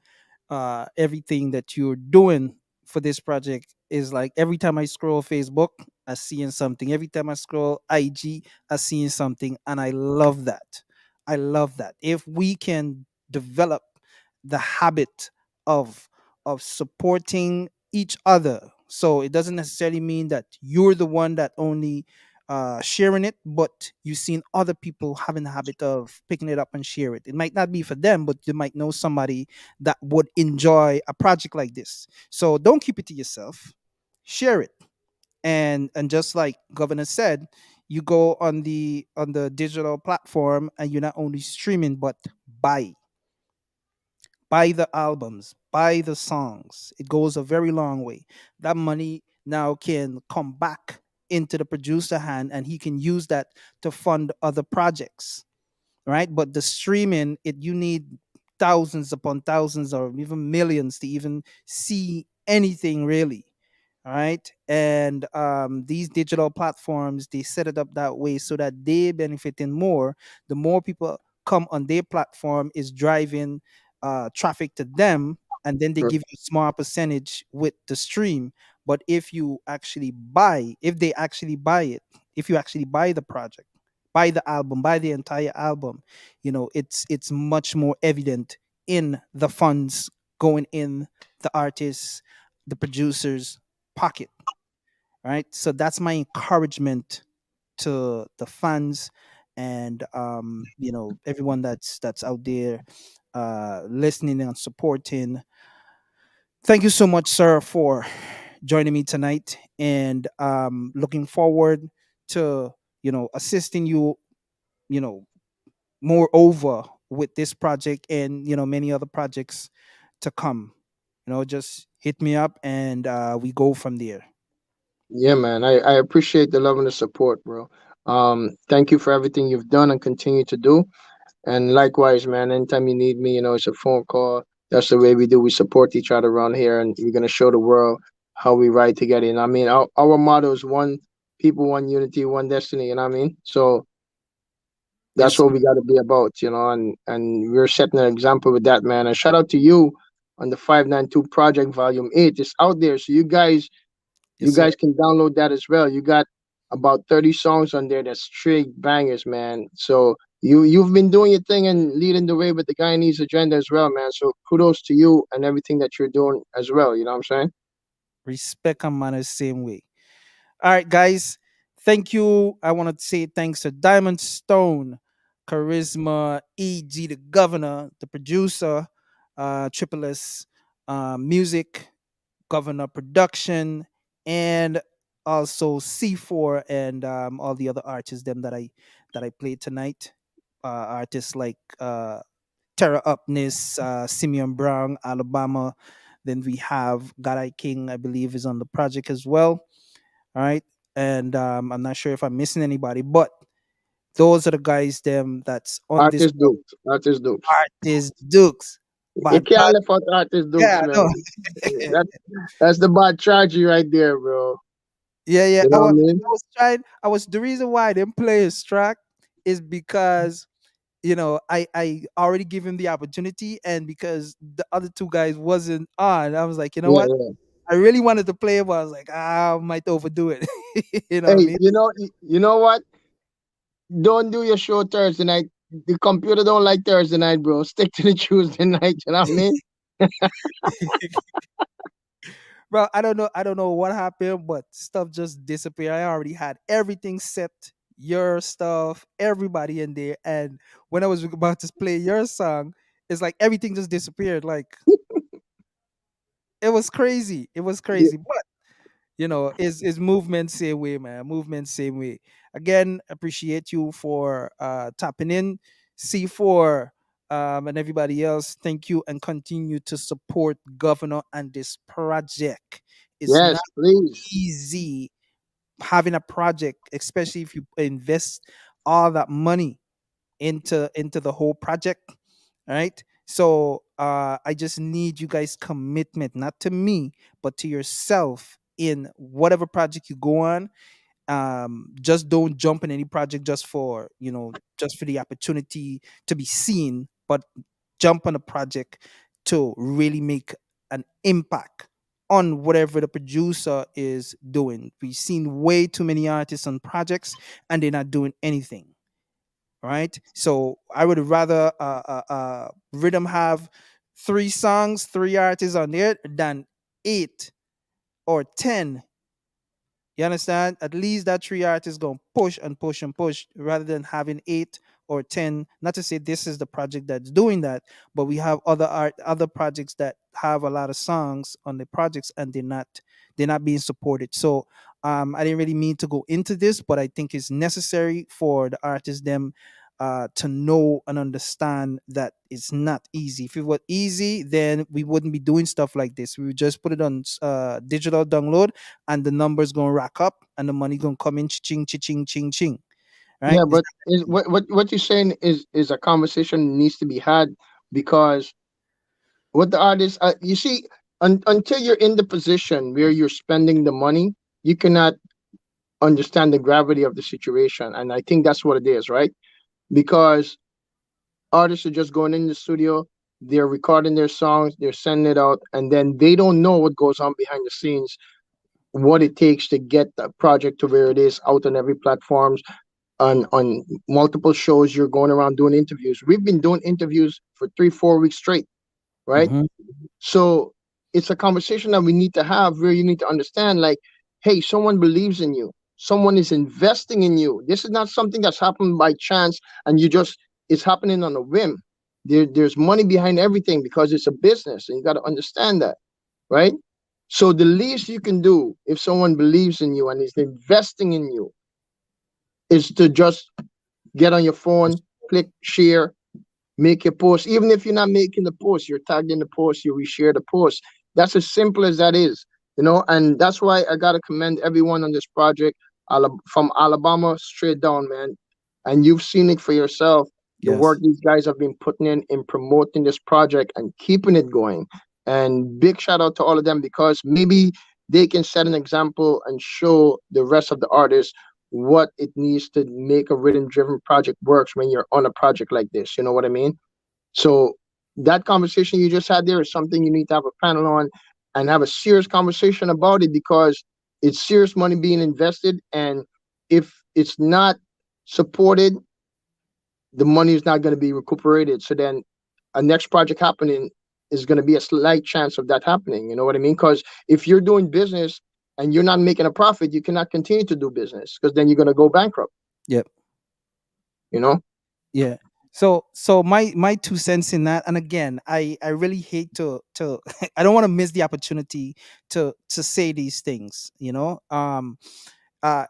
everything that you're doing for this project. Is like every time I scroll Facebook, I seeing something. Every time I scroll IG, I seeing something, and I love that. I love that. If we can develop the habit of supporting each other, so it doesn't necessarily mean that you're the one that only sharing it, but you've seen other people having the habit of picking it up and share it. It might not be for them, but you might know somebody that would enjoy a project like this. So don't keep it to yourself. Share it. And just like Governor said, you go on the digital platform and you're not only streaming but buy buy the albums, buy the songs. It goes a very long way. That money now can come back into the producer hand and he can use that to fund other projects, right? But the streaming, it you need thousands upon thousands or even millions to even see anything really, right? And these digital platforms, they set it up that way so that they benefiting more. The more people come on their platform is driving traffic to them, and then they give you a small percentage with the stream. But if you actually buy, if they actually buy it, if you actually buy the project, buy the album, buy the entire album, it's much more evident in the funds going in the artists, the producers pocket, right? So that's my encouragement to the fans and everyone that's out there listening and supporting. Thank you so much, sir, for joining me tonight, and looking forward to assisting you, you know moreover with this project and many other projects to come. Just hit me up and we go from there. Yeah, man. I appreciate the love and the support, bro. Thank you for everything you've done and continue to do. And likewise, man, anytime you need me, it's a phone call. That's the way we do. We support each other around here, and we're gonna show the world how we ride together. I mean, our motto is one people, one unity, one destiny. You know what I mean? So Yes, that's sir. what we got to be about, and we're setting an example with that, man. And shout out to you on the 592 Project Volume 8. It's out there, so you Yes, sir. guys can download that as well. You got about 30 songs on there that's straight bangers, man. So you've been doing your thing and leading the way with the Guyanese agenda as well, man. So kudos to you and everything that you're doing as well. You know what I'm saying? Respect and manners, same way. All right, guys. Thank you. I want to say thanks to Diamond Stone, Charisma, EG, the governor, the producer, Triple S Music, Governor Production, and also C4 and all the other artists them that I played tonight. Artists like Terra Upness, Simeon Brown, Alabama. Then we have Garai King, I believe, is on the project as well. All right, and I'm not sure if I'm missing anybody, but those are the guys them that's on this Artist Dukes. Artist Dukes. artist Dukes. You Bad can't bad, left out Artist Dukes, yeah, man. no. That that's the bad tragedy right there, bro. Yeah, yeah. You know what I mean? I was trying. I was the reason why I didn't play his track is because I already give him the opportunity, and because the other two guys wasn't on, I was like, you know Yeah, what? yeah. I really wanted to play it, but I was like, I might overdo it. You know what I Hey, mean? you know what? Don't do your show Thursday night. The computer don't like Thursday night, bro. Stick to the Tuesday night. You know what I mean? Bro, I don't know what happened, but stuff just disappeared. I already had everything set, your stuff, everybody in there, and when I was about to play your song, it's like everything just disappeared. Like it was crazy. It was Yeah. crazy. But is movement same way, man. Movement same way. Again, appreciate you for tapping in. C4 and everybody else, thank you and continue to support Governor and this project. It's not Yes, please. easy having a project, especially if you invest all that money into the whole project. Right. So I just need you guys commitment, not to me, but to yourself in whatever project you go on. Just don't jump in any project just for the opportunity to be seen, but jump on a project to really make an impact on whatever the producer is doing. We've seen way too many artists on projects and they're not doing anything, right? So I would rather Rhythm have 3 songs, 3 artists on there than 8 or 10. You understand? At least that 3 artists gonna push and push and push rather than having 8 or 10. Not to say this is the project that's doing that, but we have other projects that have a lot of songs on the projects and they're not being supported. So I didn't really mean to go into this, but I think it's necessary for the artists them to know and understand that it's not easy. If it were easy, then we wouldn't be doing stuff like this. We would just put it on digital download, and the numbers gonna rack up, and the money gonna come in, ching, ching, ching, ching. Right? Yeah, It's but what you're saying is a conversation needs to be had because what the artist you see until you're in the position where you're spending the money, you cannot understand the gravity of the situation, and I think that's what it is, right? Because artists are just going in the studio, they're recording their songs, they're sending it out, and then they don't know what goes on behind the scenes, what it takes to get the project to where it is out on every platforms, on multiple shows. You're going around doing interviews. We've been doing interviews for 3 4 weeks straight, right? Mhm. So it's a conversation that we need to have where you need to understand, like, hey, someone believes in you. Someone is investing in you. This is not something that's happened by chance and it's happening on a whim. There's money behind everything because it's a business and you got to understand that, right? So the least you can do if someone believes in you and is investing in you is to just get on your phone, click share, make your post. Even if you're not making the post, you're tagged in the post, you reshare the post. That's as simple as that is, and that's why I gotta commend everyone on this project, from Alabama straight down, man. And you've seen it for yourself, the work Yes. these guys have been putting in promoting this project and keeping it going. And big shout out to all of them because maybe they can set an example and show the rest of the artists what it needs to make a rhythm driven project works when you're on a project like this. You know what I mean? So that conversation you just had there is something you need to have a panel on and have a serious conversation about it because it's serious money being invested. And if it's not supported, the money is not going to be recuperated. So then a next project happening is going to be a slight chance of that happening. You know what I mean? Because if you're doing business and you're not making a profit, you cannot continue to do business because then you're going to go bankrupt, Yep. you know? Yeah. So my 2 cents in that, and again, I really hate to I don't want to miss the opportunity to say these things, uh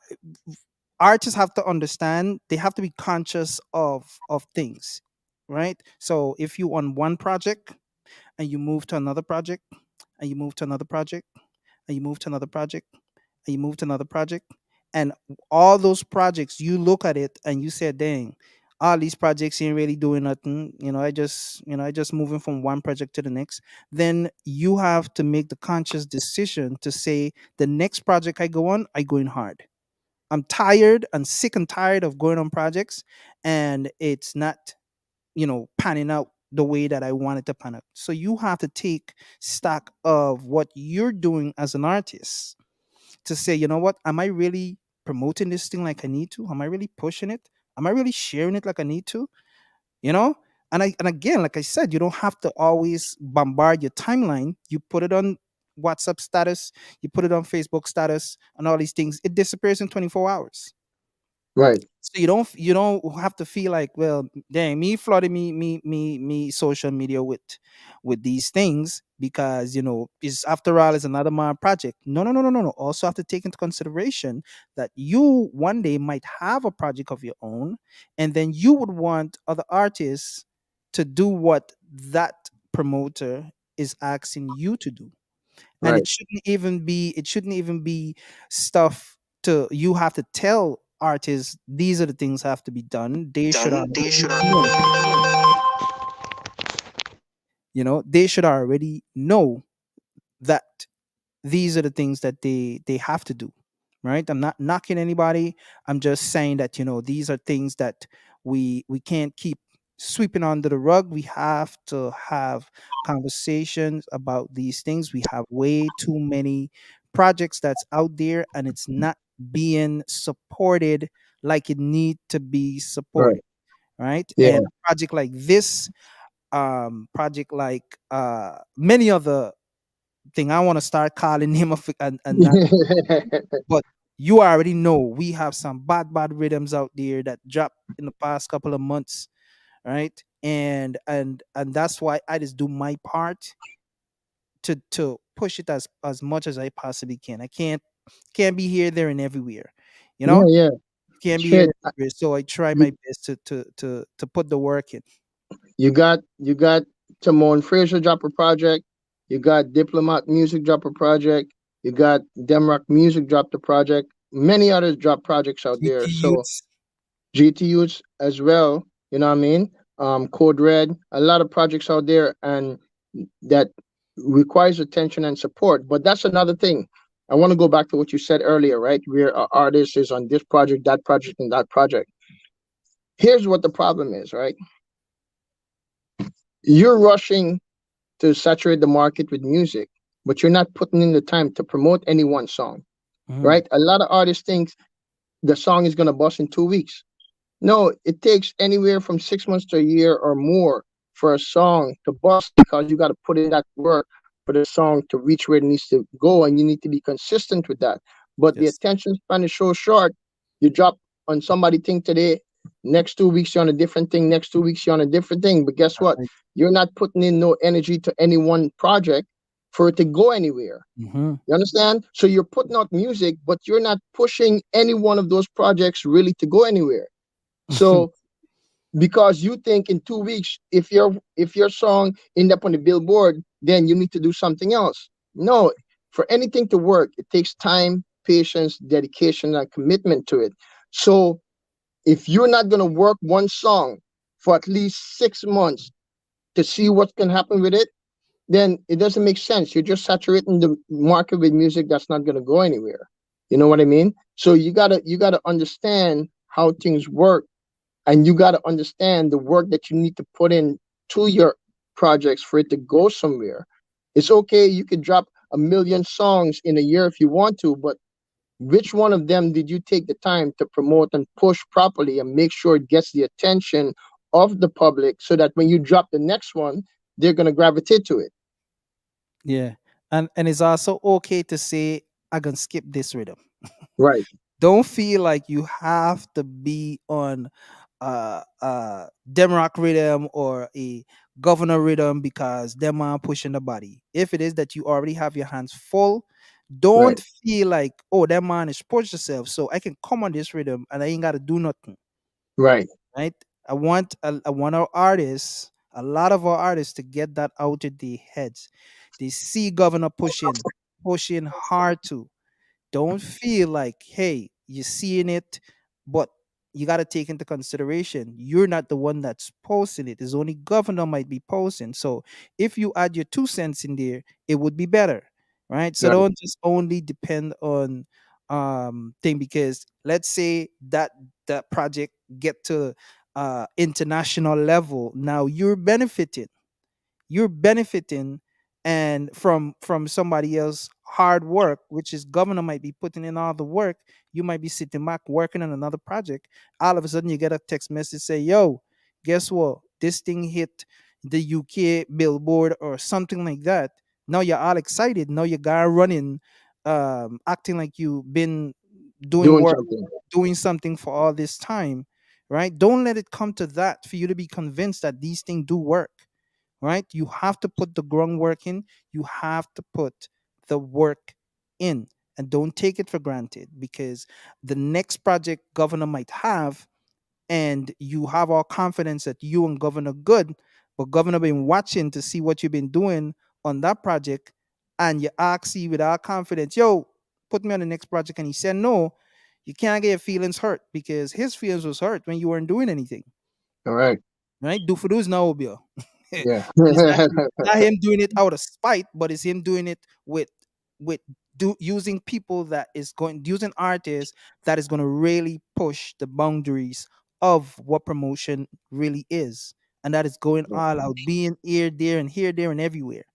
artists have to understand, they have to be conscious of things, right? So if you on one project and you move to another project, and you move to another project, and you move to another project, and you move to another project, and all those projects, you look at it and you say, dang, all these projects ain't really doing nothing, I just moving from one project to the next. Then you have to make the conscious decision to say, the next project I go on, I go in hard. I'm tired and sick and tired of going on projects, and it's not, panning out the way that I wanted to pan out. So you have to take stock of what you're doing as an artist to say, you know what, am I really promoting this thing like I need to? Am I really pushing it? Am I really sharing it like I need to? You know? And again, like I said, you don't have to always bombard your timeline. You put it on WhatsApp status, you put it on Facebook status, and all these things. It disappears in 24 hours. Right. So you don't have to feel like, well, dang, me flooding me social media with these things, because is, after all, is another man project. No, no, no, no, no, no. Also have to take into consideration that you one day might have a project of your own, and then you would want other artists to do what that promoter is asking you to do. And Right. it shouldn't even be stuff to you have to tell artists, these are the things have to be done. They should already know. They should already know that these are the things that they have to do, right? I'm not knocking anybody. I'm just saying that, these are things that we can't keep sweeping under the rug. We have to have conversations about these things. We have way too many projects that's out there, and it's not being supported like it need to be Right. supported, right? Yeah. And a project like this, project like many other thing, I want to start calling him and that, but you already know we have some bad rhythms out there that dropped in the past couple of months, right? And that's why I just do my part to push it as much as I possibly can. I can't be here, there, and everywhere, you Yeah, know. yeah. Can't be here Shit. and everywhere. So I try You my best to put the work in. you got Timon Fraser drop a project. You got Diplomat Music drop a project. You got Demrock Music drop the project. Many others drop projects out GT there. So Youths. GTUs as well. You know what I mean? Code Red, a lot of projects out there, and that requires attention and support. But that's another thing. I want to go back to what you said earlier, right? Where an artist is on this project, that project, and that project. Here's what the problem is, right? You're rushing to saturate the market with music, but you're not putting in the time to promote any one song, Mhm. right? A lot of artists think the song is gonna bust in 2 weeks. No, it takes anywhere from 6 months to a year or more for a song to bust, because you got to put in that work for the song to reach where it needs to go, and you need to be consistent with that. But the Yes. attention span is so short. You drop on somebody thing today, next 2 weeks you're on a different thing, next 2 weeks you're on a different thing. But guess what? Right. You're not putting in no energy to any one project for it to go anywhere. Hmm. You understand? So you're putting out music, but you're not pushing any one of those projects really to go anywhere. So because you think in 2 weeks, if your song end up on the billboard, then you need to do something else. No, for anything to work, it takes time, patience, dedication, and commitment to it. So if you're not going to work one song for at least 6 months to see what can happen with it, then it doesn't make sense. You're just saturating the market with music that's not going to go anywhere. You know what I mean? So you gotta understand how things work, and you got to understand the work that you need to put in to your projects for it to go somewhere. It's okay, you could drop a million songs in a year if you want to, but which one of them did you take the time to promote and push properly and make sure it gets the attention of the public, so that when you drop the next one, they're going to gravitate to it? Yeah. And it's also okay to say, I can skip this rhythm. Right. Don't feel like you have to be on Demrock rhythm or a governor rhythm because them are pushing the body. If it is that you already have your hands full, don't Right. feel like, oh, that man is push yourself, so I can come on this rhythm and I ain't gotta do nothing. Right. Right? I want our artists, a lot of our artists, to get that out of their heads. They see governor pushing hard to. Don't feel like, hey, you're seeing it, but you got to take into consideration you're not the one that's posting it. It's only governor might be posting. So if you add your 2 cents in there, it would be better, right? So Right. don't just only depend on thing, because let's say that project get to international level. Now you're benefiting and from somebody else hard work, which is governor might be putting in all the work. You might be sitting back working on another project. All of a sudden you get a text message say, yo, guess what, this thing hit the UK billboard or something like that. Now you're all excited. Now you guy running, acting like you've been doing Doing work, something. doing something for all this time, right? Don't let it come to that for you to be convinced that these things do work, right? You have to put the groundwork in. You have to put the work in, and don't take it for granted, because the next project governor might have, and you have all confidence that you and governor good, but governor been watching to see what you've been doing on that project, and you ask you with all confidence, yo, put me on the next project, and he said no. You can't get your feelings hurt, because his feelings was hurt when you weren't doing anything, All right. right? Do for those now, Obio. Yeah. It's not him doing it out of spite, but it's him doing it with using people that is going using artists that is going to really push the boundaries of what promotion really is, and that is going all out, being here, there, and here, there, and everywhere.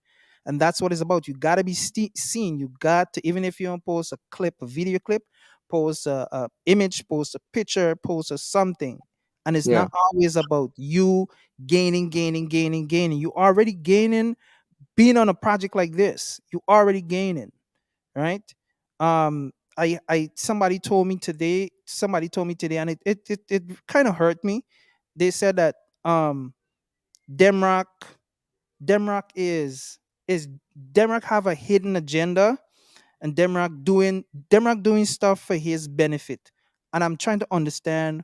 And that's what it's about. You got to be seen. You got to, even if you don't post a clip, a video clip, post a image, post a picture, post a something. And it's Yeah. not always about you gaining, gaining, gaining, gaining. You already gaining being on a project like this. You already gaining, right? I somebody told me today, and it kind of hurt me. They said that Demrock Demrock is Demrock have a hidden agenda, and Demrock doing stuff for his benefit. And I'm trying to understand,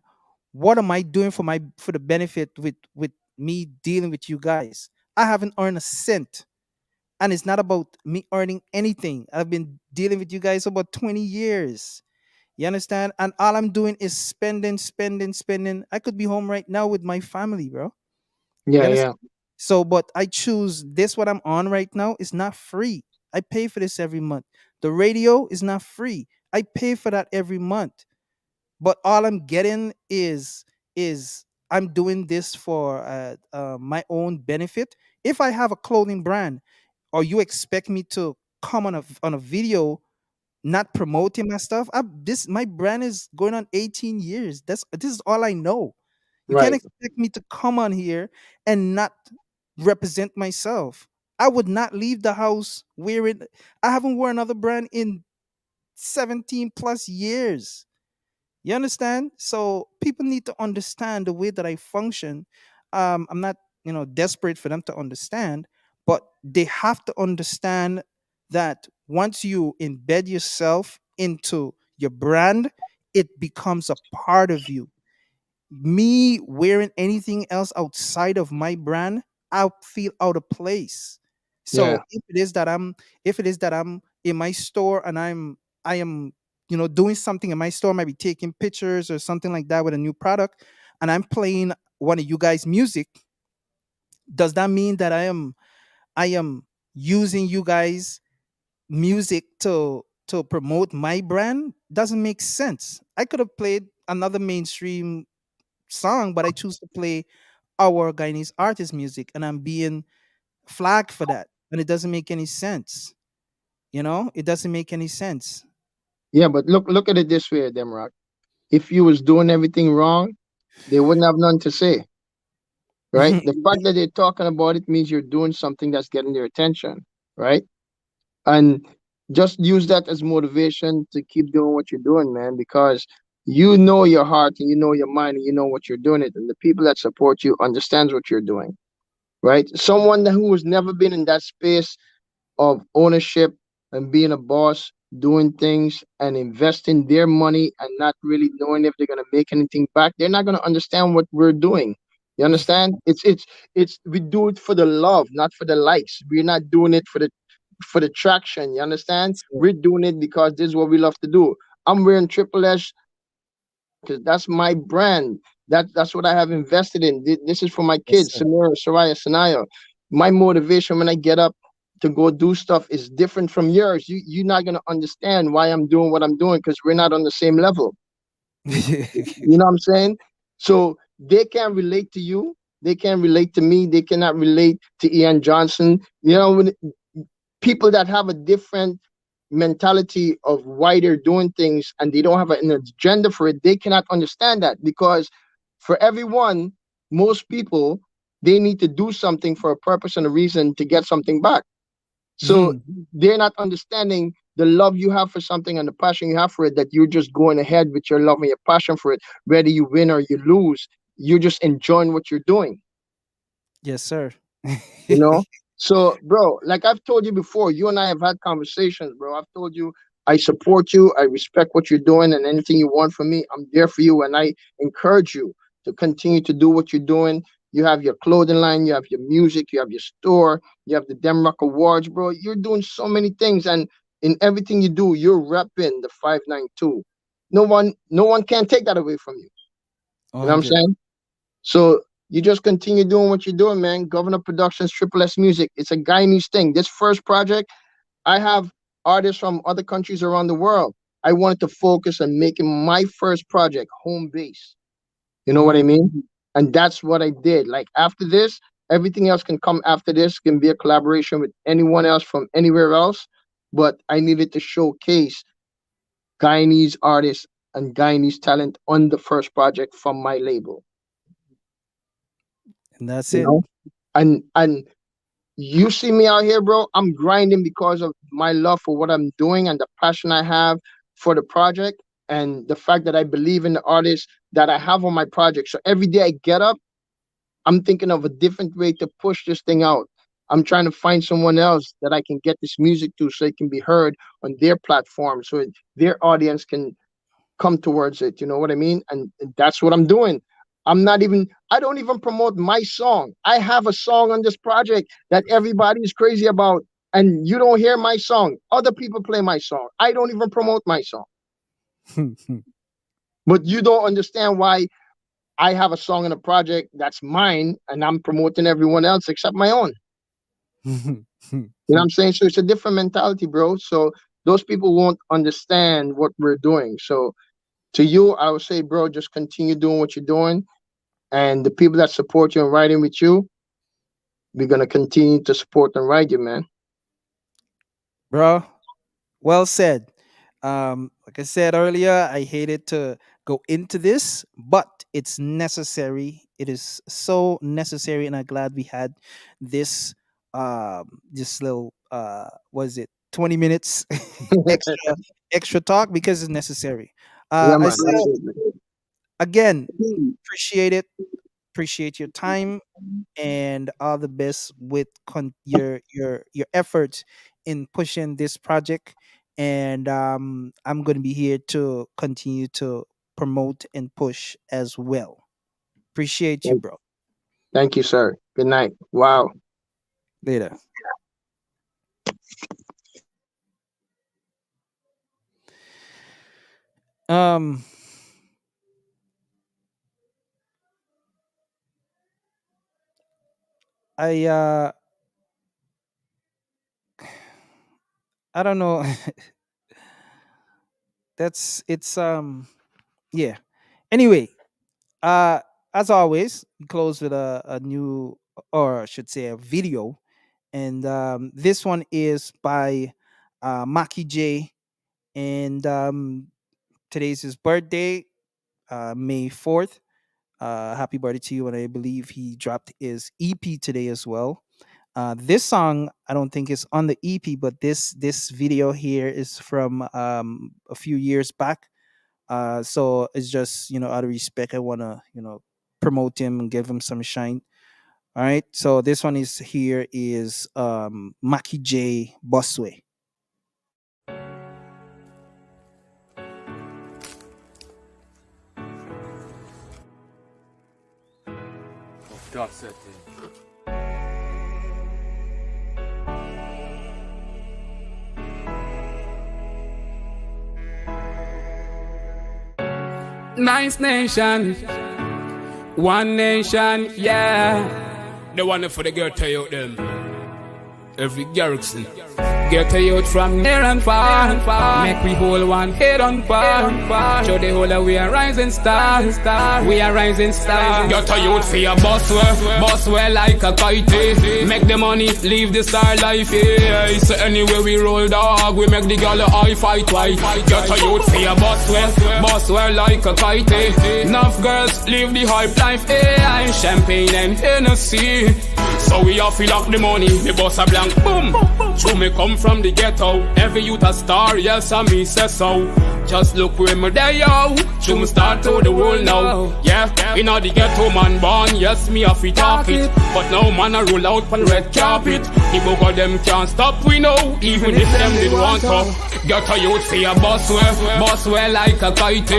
what am I doing for the benefit with me dealing with you guys? I haven't earned a cent, and it's not about me earning anything. I've been dealing with you guys for about 20 years. You understand? And all I'm doing is spending, spending, spending. I could be home right now with my family, bro. You Yeah. understand? Yeah. So, but I choose this. What I'm on right now is not free. I pay for this every month. The radio is not free. I pay for that every month. But all I'm getting is I'm doing this for my own benefit. If I have a clothing brand, or you expect me to come on a video not promoting my stuff, this my brand is going on 18 years. This is all I know. You can't Right. expect me to come on here and not represent myself. I would not leave the house wearing. I haven't worn another brand in 17 plus years. You understand? So people need to understand the way that I function. I'm not, desperate for them to understand, but they have to understand that once you embed yourself into your brand, it becomes a part of you. Me wearing anything else outside of my brand, I feel out of place. Yeah. So if it is that I'm in my store, and I am doing something in my store, maybe taking pictures or something like that with a new product, and I'm playing one of you guys' music, does that mean that I am using you guys' music to promote my brand? Doesn't make sense. I could have played another mainstream song, but I choose to play our Guyanese artist music, and I'm being flagged for that. And it doesn't make any sense. It doesn't make any sense. Yeah. But look at it this way, Demrock. If you was doing everything wrong, they wouldn't have none to say. Right. The fact that they're talking about it means you're doing something that's getting their attention. Right. And just use that as motivation to keep doing what you're doing, man. Because You know your heart and you know your mind and you know what you're doing it, and the people that support you understands what you're doing, right? Someone that who has never been in that space of ownership and being a boss, doing things and investing their money and not really knowing if they're gonna make anything back, they're not gonna understand what we're doing. You understand? It's we do it for the love, not for the likes. We're not doing it for the traction. You understand? We're doing it because this is what we love to do. I'm wearing Triple S because that's my brand. That's what I have invested in. This is for my Yes, kids, sir. Samira, Soraya, Sanaya. My motivation when I get up to go do stuff is different from yours. You're not gonna understand why I'm doing what I'm doing because we're not on the same level. You know what I'm saying? So they can't relate to you. They can't relate to me. They cannot relate to Ian Johnson. You know, when people that have a different mentality of why they're doing things and they don't have an agenda for it, they cannot understand that because for everyone, most people, they need to do something for a purpose and a reason to get something back. So Mhm. they're not understanding the love you have for something and the passion you have for it, that you're just going ahead with your love and your passion for it. Whether you win or you lose, you're just enjoying what you're doing. Yes, sir. You know, so bro, like I've told you before, you and I have had conversations, bro. I've told you I support you, I respect what you're doing, and anything you want from me, I'm there for you, and I encourage you to continue to do what you're doing. You have your clothing line, you have your music, you have your store, you have the Demrock Awards, bro. You're doing so many things, and in everything you do, you're repping the 592. No one can take that away from you. You know what I'm 100. saying? So you just continue doing what you're doing, man. Governor Productions, Triple S Music. It's a Guyanese thing. This first project, I have artists from other countries around the world. I wanted to focus on making my first project home base. You know what I Mm. mean? And that's what I did. Like after this, everything else can come after this, can be a collaboration with anyone else from anywhere else. But I needed to showcase Guyanese artists and Guyanese talent on the first project from my label. And that's You it. know? And you see me out here, bro. I'm grinding because of my love for what I'm doing and the passion I have for the project and the fact that I believe in the artists that I have on my project. So every day I get up, I'm thinking of a different way to push this thing out. I'm trying to find someone else that I can get this music to so it can be heard on their platform so their audience can come towards it. You know what I mean? And that's what I'm doing. I don't even promote my song. I have a song on this project that everybody is crazy about, and you don't hear my song. Other people play my song. I don't even promote my song. But you don't understand why I have a song in a project that's mine and I'm promoting everyone else except my own. You know what I'm saying? So it's a different mentality, bro. So those people won't understand what we're doing. So to you, I would say, bro, just continue doing what you're doing. And the people that support you and riding with you, we're gonna continue to support and ride you, man. Bro, well said. Like I said earlier, I hated to go into this, but it's necessary. It is so necessary, and I'm glad we had this little was it 20 minutes extra talk because it's necessary. Yeah, I man. say That's it, man. again, appreciate it, appreciate your time, and all the best with your efforts in pushing this project. And I'm going to be here to continue to promote and push as well. Appreciate you, Thank bro. thank you, sir. Good night. Wow. Later. um I I don't know. That's it's yeah. Anyway, uh as always, we close with a new, or I should say a video. And this one is by Maki J. And today's his birthday, May 4th. Happy birthday to you. And I believe he dropped his EP today as well. This song, I don't think is on the EP, but this video here is from a few years back So it's just, out of respect, I wanna, promote him and give him some shine. All right. So this one is here is Maki J Bosway. That's it. Nice nation, one nation, yeah. The one for the girl tell you them. Every garrison. Get a youth from near and far. Make we hold one head on par. Show the whole that we are rising stars. We are rising stars. Get a youth for your boss well like a kite. Make the money, leave the star life. Yeah. So anywhere we roll dog, we make the girl eye fight white. Get a youth for your boss well like a kite. Enough girls live the hype life. Yeah. Champagne and Hennessy. So we all fill up the money, me boss a blank, boom. True me come from the ghetto, every youth a star, yes I me say so. Just look where me there yo, true me start to the world now. Yeah, in all the ghetto man born, yes me have to talk it. But now man a roll out on red carpet. The book of them can't stop we know, even if them did want to. Get a youth for your boss well like a kite.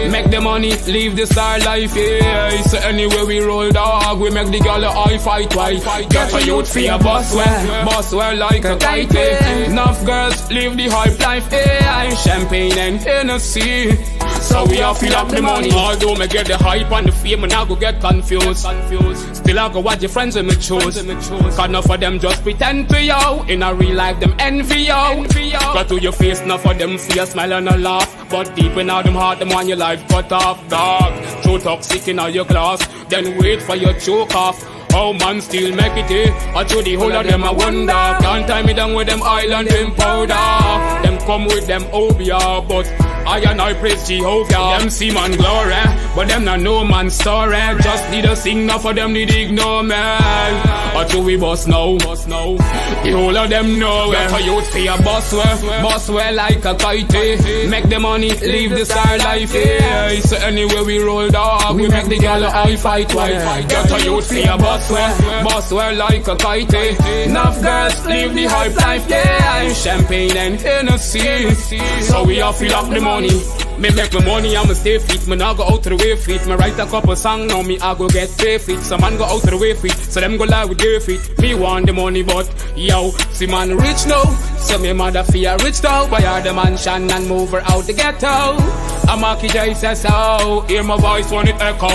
Make the money, leave the star life, yeah. So anywhere we roll dog, we make the girl eye fight white. Get a youth for your boss well like a kite. Enough girls live the hype life, yeah. Champagne and Hennessy. So we all fill up the money. Although me get the hype and the fame, and I go get confused. Still I go watch your friends and me choose. Cause enough of them just pretend to you. In a real life them envy you. Got to your face, enough of them fear, smile and a laugh. But deep in all them heart, them want your life cut off, dog. Too toxic in all your class. Then wait for your choke off. How man still make it, eh? I to the whole of them I wonder. Can't tie me down with them island in powder. Them come with them obia, but I and I praise Jehovah. Them see man glory, but them not know man story. Just need a sing, now for them need ignore me. I to we boss now. The whole of them know it. For youth for your boss well like a kite. Make the money, leave the star life, yeah. So anywhere we roll dog, we make the girl eye fight white. Get a youth for your boss well like a kite. Enough girls live the hype life, yeah. Champagne and Hennessy. So we all fill up the money. Me make my money, I'ma stay fit. Me now go out to the way fit. Me write a couple song, now me I go get paid fit. Some man go out to the way fit, so them go lie with their fit. Me want the money, but yo, see man rich now. So me mother fear rich now. Buy her the mansion and move her out the ghetto. I'm a kid, I say so. Hear my voice when it echo.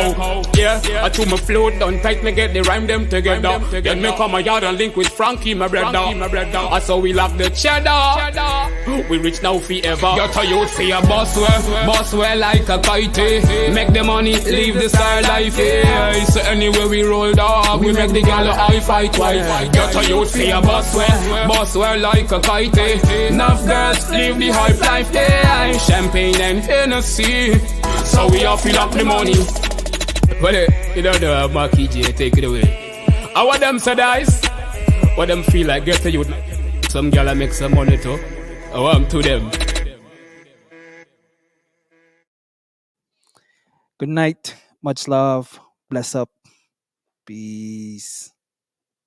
Yeah, I chew my float down tight, me get the rhyme them together. Then me come a yard and link with Frankie, my brother. I saw we lock the cheddar. We rich now forever. Get a youth for your boss well like a kite. Make the money, leave the star life, yeah. So anywhere we roll dog, we make the girl eye fight white. Get a youth for your boss well like a kite. Enough girls live the hype life, yeah. Champagne and Hennessy. So we all fill up the money. Well, you don't know, Maki J, take it away. How what them say, guys? What them feel like? Get a youth. Some girl make some money too. I want to them. Good night. Much love. Bless up. Peace.